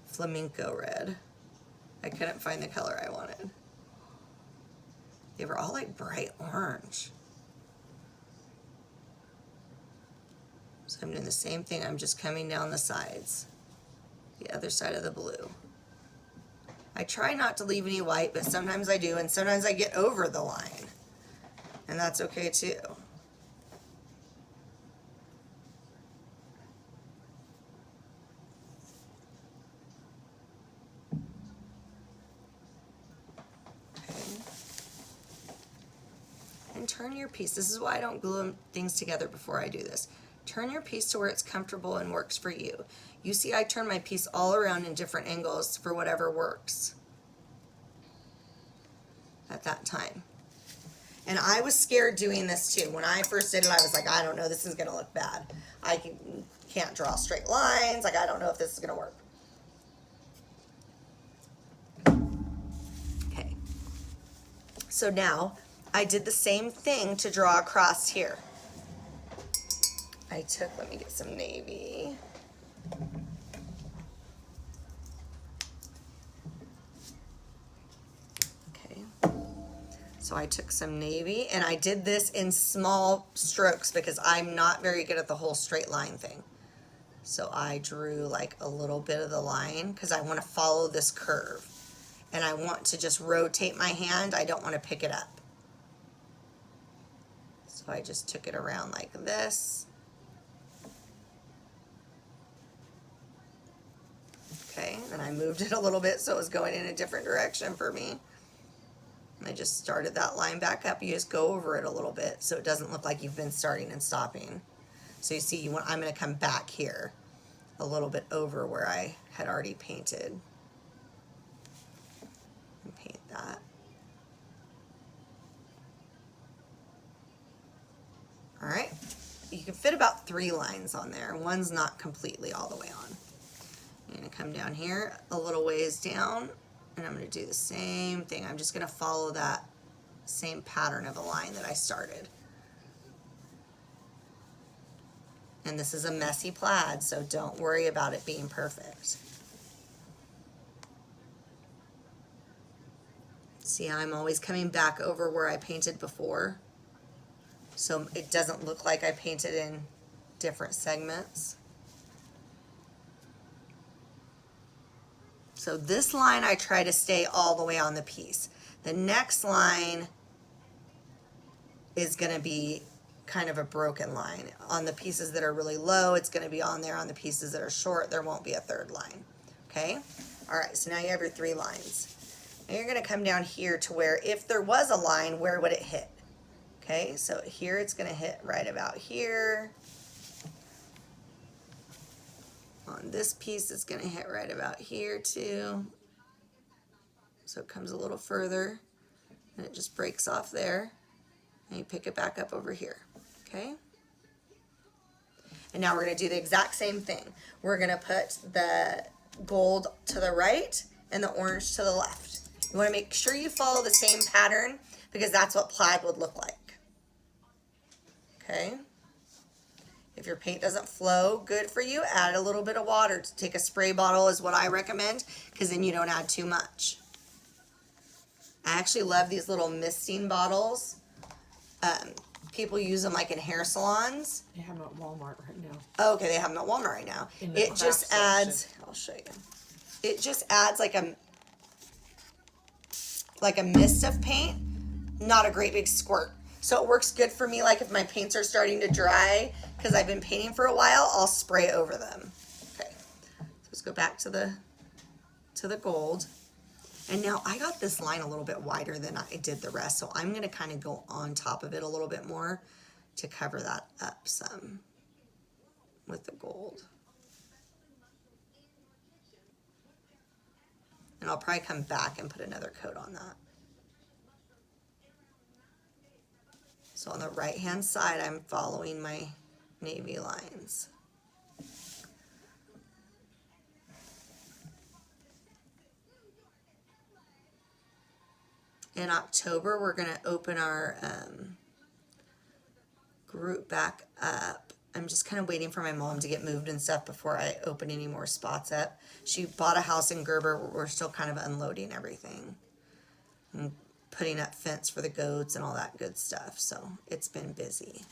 flamenco red. I couldn't find the color I wanted. They were all like bright orange. So I'm doing the same thing. I'm just coming down the sides, the other side of the blue. I try not to leave any white, but sometimes I do, and sometimes I get over the line, and that's okay too. Okay. And turn your piece. This is why I don't glue things together before I do this. Turn your piece to where it's comfortable and works for you. You see, I turn my piece all around in different angles for whatever works at that time. And I was scared doing this too. When I first did it, I was like, I don't know, this is gonna look bad. I can't draw straight lines. Like, I don't know if this is gonna work. Okay. So now, I did the same thing to draw across here. I took, let me get some navy. Okay. So I took some navy, and I did this in small strokes because I'm not very good at the whole straight line thing. So I drew like a little bit of the line because I want to follow this curve. And I want to just rotate my hand. I don't want to pick it up. So I just took it around like this. Okay, and I moved it a little bit so it was going in a different direction for me. And I just started that line back up. You just go over it a little bit so it doesn't look like you've been starting and stopping. So you see, I'm going to come back here a little bit over where I had already painted. And paint that. All right, you can fit about 3 lines on there. One's not completely all the way on. I'm going to come down here a little ways down, and I'm going to do the same thing. I'm just going to follow that same pattern of a line that I started. And this is a messy plaid, so don't worry about it being perfect. See how I'm always coming back over where I painted before, so it doesn't look like I painted in different segments. So this line I try to stay all the way on the piece. The next line is going to be kind of a broken line. On the pieces that are really low, it's going to be on there. On the pieces that are short, there won't be a third line. Okay? All right, so now you have your 3 lines. Now you're going to come down here to where if there was a line, where would it hit? Okay, so here it's going to hit right about here. On this piece, it's going to hit right about here too. So it comes a little further, and it just breaks off there. And you pick it back up over here, okay? And now we're going to do the exact same thing. We're going to put the gold to the right and the orange to the left. You want to make sure you follow the same pattern because that's what plaid would look like, okay? If your paint doesn't flow good for you, add a little bit of water. Take a spray bottle is what I recommend because then you don't add too much. I actually love these little misting bottles. People use them like in hair salons. They have them at Walmart right now. Oh, okay, they have them at Walmart right now. It just adds, I'll show you. It just adds like a mist of paint, not a great big squirt. So it works good for me, like if my paints are starting to dry, because I've been painting for a while, I'll spray over them. Okay, so let's go back to the gold. And now I got this line a little bit wider than I did the rest, so I'm gonna kind of go on top of it a little bit more to cover that up some with the gold. And I'll probably come back and put another coat on that. So on the right hand side, I'm following my navy lines. In October, we're going to open our group back up. I'm just kind of waiting for my mom to get moved and stuff before I open any more spots up. She bought a house in Gerber. We're still kind of unloading everything and putting up fence for the goats and all that good stuff. So it's been busy.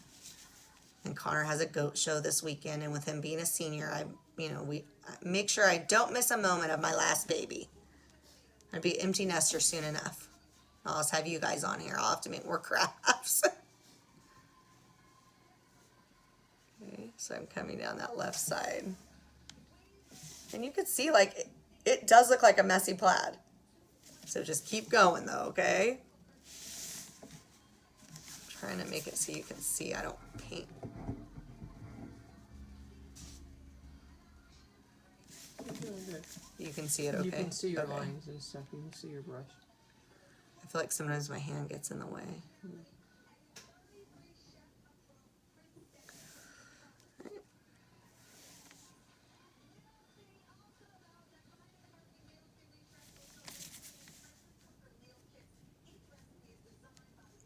And Connor has a goat show this weekend, and with him being a senior, we make sure I don't miss a moment of my last baby. I'd be empty nester soon enough. I'll just have you guys on here. I'll have to make more crafts. Okay, so I'm coming down that left side. And you can see, like, it does look like a messy plaid. So just keep going, though, okay? I'm trying to make it so you can see I don't paint. You can see it okay? You can see your okay. lines and stuff. You can see your brush. I feel like sometimes my hand gets in the way.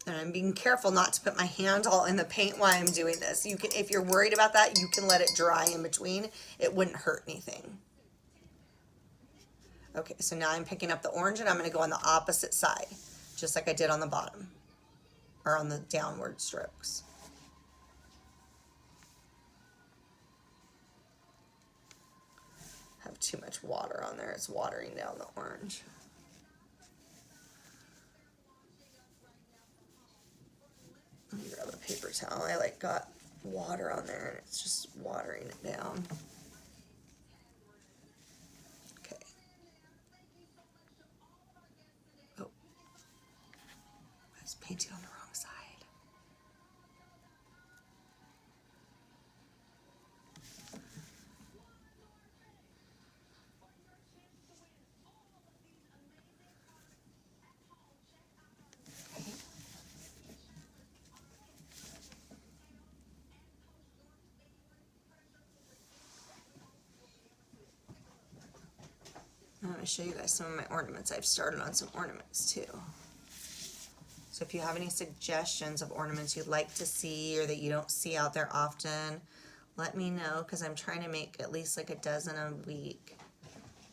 And I'm being careful not to put my hand all in the paint while I'm doing this. You can, if you're worried about that, you can let it dry in between. It wouldn't hurt anything. Okay, so now I'm picking up the orange and I'm going to go on the opposite side, just like I did on the bottom, or on the downward strokes. I have too much water on there. It's watering down the orange. Let me grab a paper towel. I got water on there and it's just watering it down. Okay. Oh. I was painting on the wrong side. I'm going to show you guys some of my ornaments. I've started on some ornaments too. So if you have any suggestions of ornaments you'd like to see or that you don't see out there often, let me know, because I'm trying to make at least like a dozen a week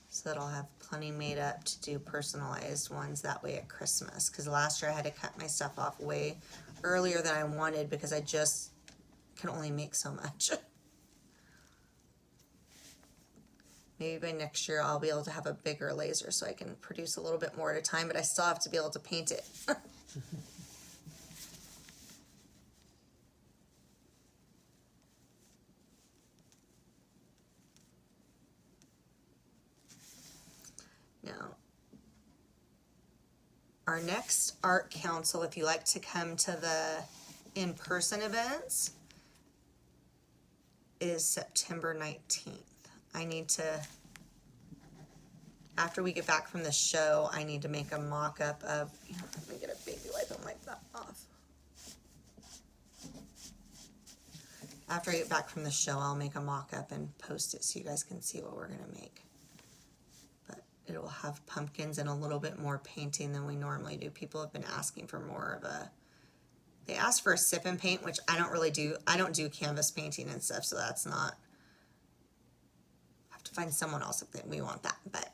so that I'll have plenty made up to do personalized ones that way at Christmas. Because last year I had to cut my stuff off way earlier than I wanted because I just can only make so much. Maybe by next year I'll be able to have a bigger laser so I can produce a little bit more at a time, but I still have to be able to paint it. Now, our next art council, if you like to come to the in-person events, is September 19th. I need to, after we get back from the show, I need to make a mock-up of, let me get a baby wipe and wipe that off. After I get back from the show, I'll make a mock-up and post it so you guys can see what we're going to make. But it will have pumpkins and a little bit more painting than we normally do. People have been asking for more of a, they asked for a sip and paint, which I don't really do. I don't do canvas painting and stuff, so that's not, to find someone else if we want that, but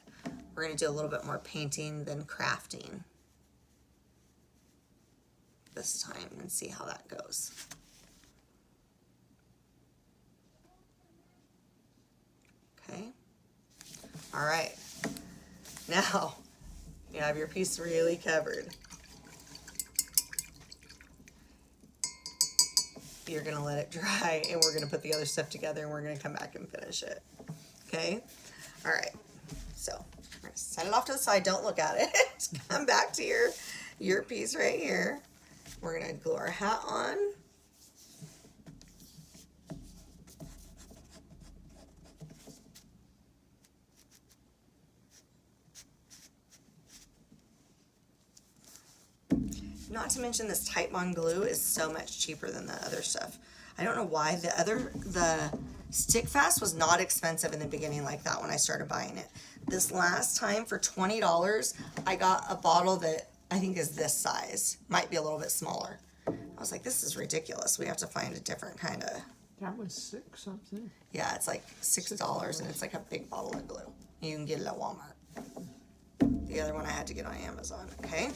we're going to do a little bit more painting than crafting this time and see how that goes. Okay. All right. Now you have your piece really covered. You're going to let it dry and we're going to put the other stuff together and we're going to come back and finish it. Okay, all right, so We're gonna set it off to the side. Don't look at it. Come back to your piece right here. We're gonna glue our hat on. Not to mention this Titebond glue is so much cheaper than the other stuff. I don't know why the Stick Fast was not expensive in the beginning like that when I started buying it. This last time for $20, I got a bottle that I think is this size. Might be a little bit smaller. I was like, this is ridiculous. We have to find a different kind of. That was $6 something. Yeah, it's like $6 and it's like a big bottle of glue. You can get it at Walmart. The other one I had to get on Amazon, okay?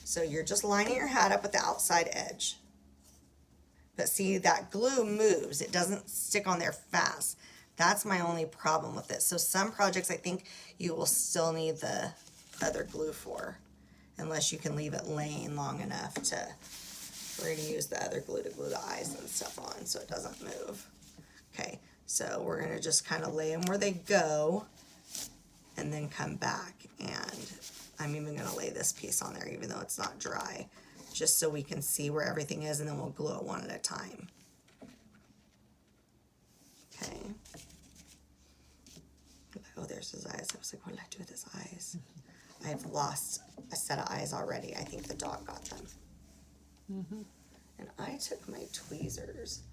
So you're just lining your hat up with the outside edge. But see, that glue moves. It doesn't stick on there fast. That's my only problem with it. So some projects I think you will still need the other glue for, unless you can leave it laying long enough to, we're gonna use the other glue to glue the eyes and stuff on so it doesn't move. Okay, so we're gonna just kind of lay them where they go and then come back, and I'm even gonna lay this piece on there even though it's not dry, just so we can see where everything is, and then we'll glue it one at a time. Okay. Oh, there's his eyes. I was like, what did I do with his eyes? I've lost a set of eyes already. I think the dog got them. And I took my tweezers.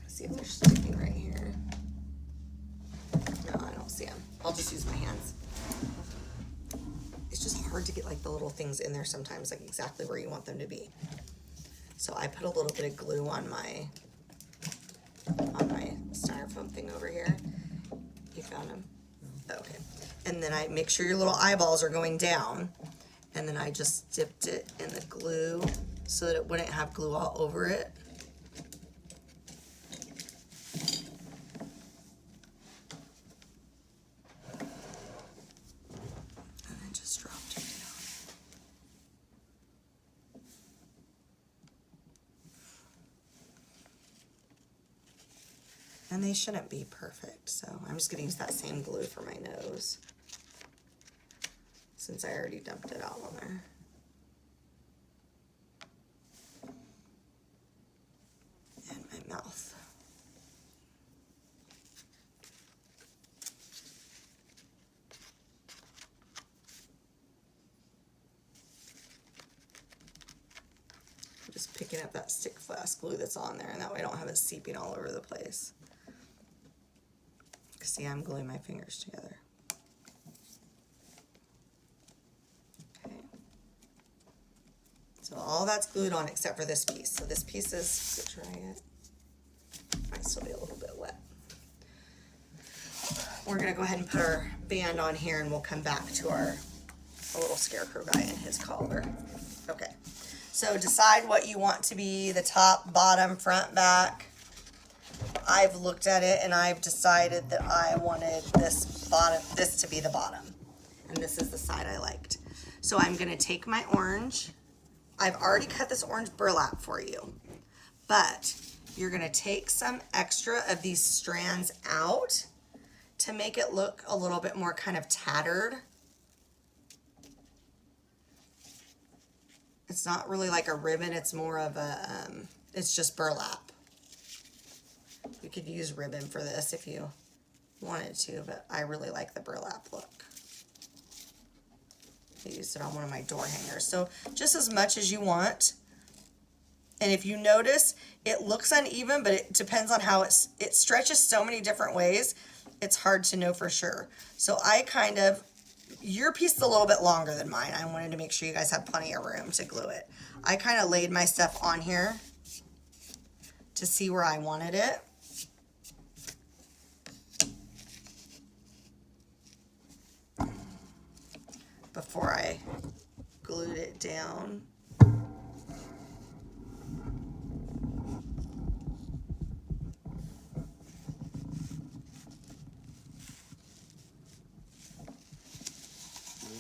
See if they're sticking right here. No, I don't see them. I'll just use my hands. It's just hard to get like the little things in there sometimes, like exactly where you want them to be. So I put a little bit of glue on my styrofoam thing over here. You found them? Okay. And then I make sure your little eyeballs are going down, and then I just dipped it in the glue so that it wouldn't have glue all over it. And then just dropped it down. And they shouldn't be perfect, so I'm just gonna use that same glue for my nose, since I already dumped it out on there. And my mouth. I'm just picking up that Stick Fast glue that's on there, and that way I don't have it seeping all over the place. See, I'm gluing my fingers together. Okay. So all that's glued on except for this piece. So this piece is, to try it, might still be a little bit wet. We're gonna go ahead and put our band on here, and we'll come back to our little scarecrow guy and his collar. Okay. So decide what you want to be, the top, bottom, front, back. I've looked at it and I've decided that I wanted this to be the bottom, and this is the side I liked. So I'm gonna take my orange. I've already cut this orange burlap for you, but you're gonna take some extra of these strands out to make it look a little bit more kind of tattered. It's not really like a ribbon, it's more of a, it's just burlap. You could use ribbon for this if you wanted to, but I really like the burlap look. I used it on one of my door hangers. So just as much as you want. And if you notice, it looks uneven, but it depends on how it stretches so many different ways, it's hard to know for sure. So I kind of, your piece is a little bit longer than mine. I wanted to make sure you guys had plenty of room to glue it. I kind of laid my stuff on here to see where I wanted it. Before I glued it down. You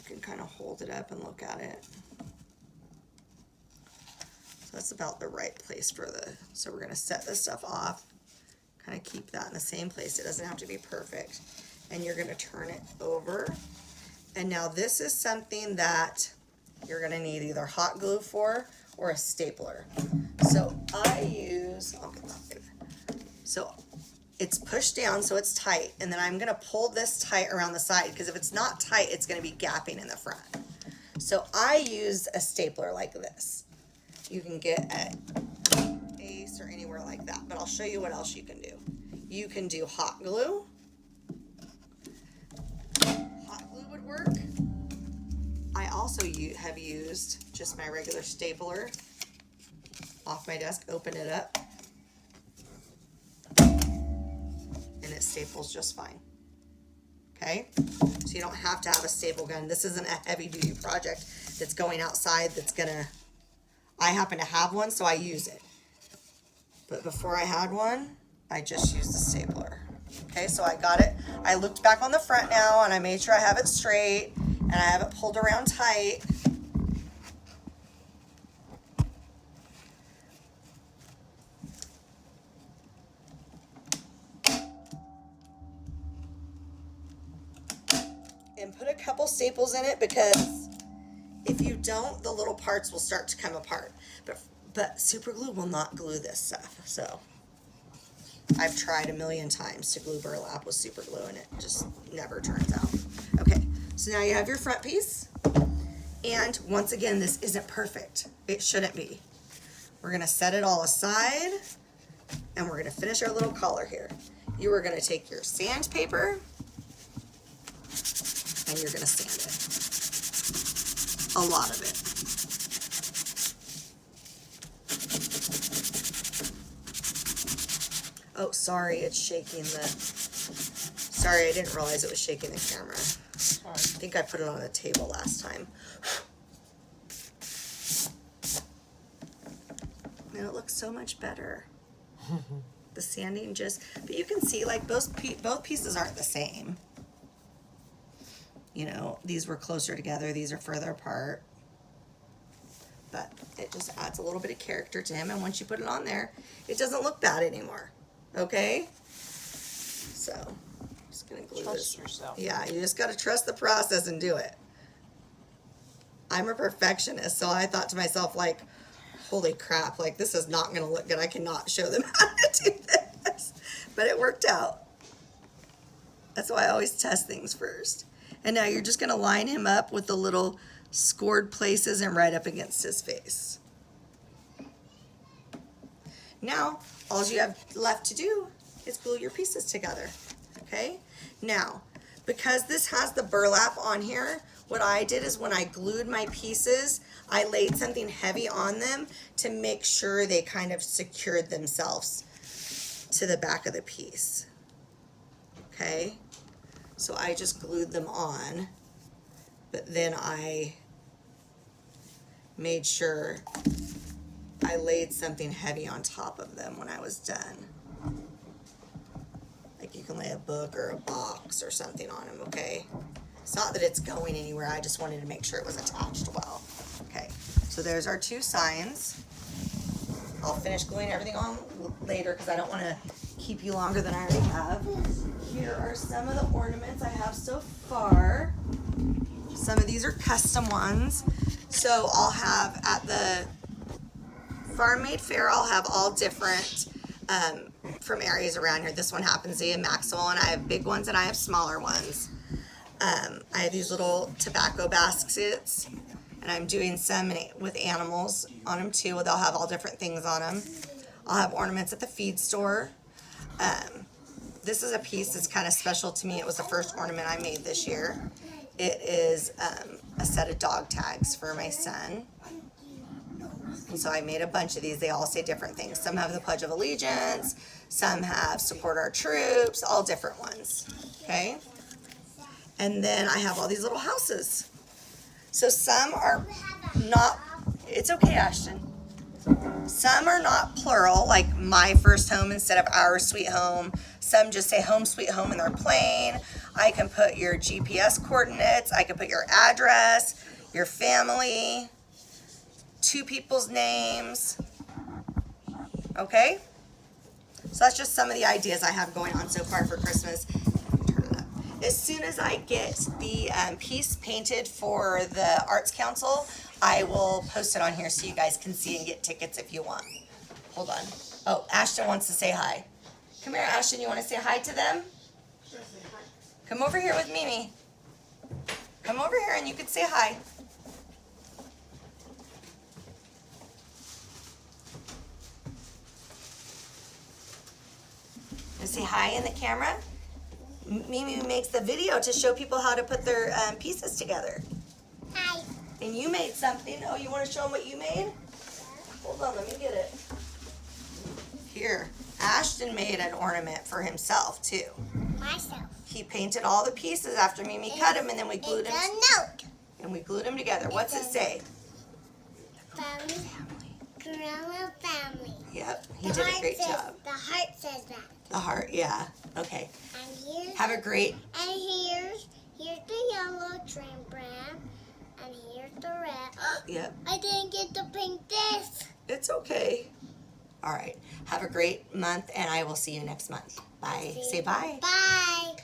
can kind of hold it up and look at it. So that's about the right place for so we're gonna set this stuff off Kind of keep that in the same place. It doesn't have to be perfect. And you're gonna turn it over. And now this is something that you're gonna need either hot glue for or a stapler. So I use, I'll get that later. So it's pushed down so it's tight, and then I'm gonna pull this tight around the side, because if it's not tight, it's gonna be gapping in the front. So I use a stapler like this. You can get at Ace or anywhere like that, but I'll show you what else you can do. You can do hot glue. Hot glue would work. I also have used just my regular stapler off my desk, open it up, and it staples just fine. Okay, so you don't have to have a staple gun. This isn't a heavy duty project that's going outside that's gonna, I happen to have one, so I use it. But before I had one, I just used a stapler. Okay, so I got it. I looked back on the front now and I made sure I have it straight and I have it pulled around tight. And put a couple staples in it, because if you don't, the little parts will start to come apart. But super glue will not glue this stuff. So I've tried a million times to glue burlap with super glue and it just never turns out. Okay, so now you have your front piece. And once again, this isn't perfect. It shouldn't be. We're gonna set it all aside and we're gonna finish our little collar here. You are gonna take your sandpaper and you're gonna sand it. A lot of it. Oh, sorry, it's shaking sorry, I didn't realize it was shaking the camera. I think I put it on the table last time. And it looks so much better. The sanding but you can see like both pieces aren't the same. You know, these were closer together, these are further apart. But it just adds a little bit of character to him, and once you put it on there, it doesn't look bad anymore. Okay? So, I'm just gonna glue Trust this. yourself. Yeah, you just gotta trust the process and do it. I'm a perfectionist, so I thought to myself, like, holy crap, like this is not gonna look good. I cannot show them how to do this. But it worked out. That's why I always test things first. And now you're just gonna line him up with the little scored places and right up against his face. Now, all you have left to do is glue your pieces together, okay? Now, because this has the burlap on here, what I did is when I glued my pieces, I laid something heavy on them to make sure they kind of secured themselves to the back of the piece, okay? So I just glued them on, but then I made sure I laid something heavy on top of them when I was done. Like you can lay a book or a box or something on them, okay? It's not that it's going anywhere, I just wanted to make sure it was attached well. Okay, so there's our two signs. I'll finish gluing everything on later because I don't want to keep you longer than I already have. Here are some of the ornaments I have so far. Some of these are custom ones. So I'll have at the Farm Made Fair, I'll have all different from areas around here. This one happens to be in Maxwell, and I have big ones and I have smaller ones. I have these little tobacco baskets, and I'm doing some with animals on them too. They'll have all different things on them. I'll have ornaments at the feed store. This is a piece that's kind of special to me. It was the first ornament I made this year. It is a set of dog tags for my son. And so I made a bunch of these. They all say different things. Some have the Pledge of Allegiance. Some have Support Our Troops. All different ones. Okay? And then I have all these little houses. So some are not, it's okay, Ashton. Some are not plural, like my first home instead of our sweet home. Some just say home sweet home and they're plain. I can put your GPS coordinates. I can put your address, your family, two people's names. Okay? So that's just some of the ideas I have going on so far for Christmas. Turn it up. As soon as I get the piece painted for the Arts Council, I will post it on here so you guys can see and get tickets if you want. Hold on. Oh, Ashton wants to say hi. Come here, Ashton. You want to say hi to them? Come over here with Mimi. Come over here and you can say hi. You say hi in the camera. Mimi makes the video to show people how to put their pieces together. Hi. And you made something. Oh, you want to show them what you made? Hold on, let me get it. Here, Ashton made an ornament for himself too. Myself. He painted all the pieces after Mimi cut them, and then we glued them. It's a note. And we glued them together. What's it say? Family. Grandma family. Yep, he did a great job. The heart says that. The heart, yeah. Okay. And here's Have a great. and here's the yellow train brand. And here's the red. Yep, I didn't get to paint this. it's okay. All right. Have a great month, and I will see you next month. Bye. Say bye. Bye.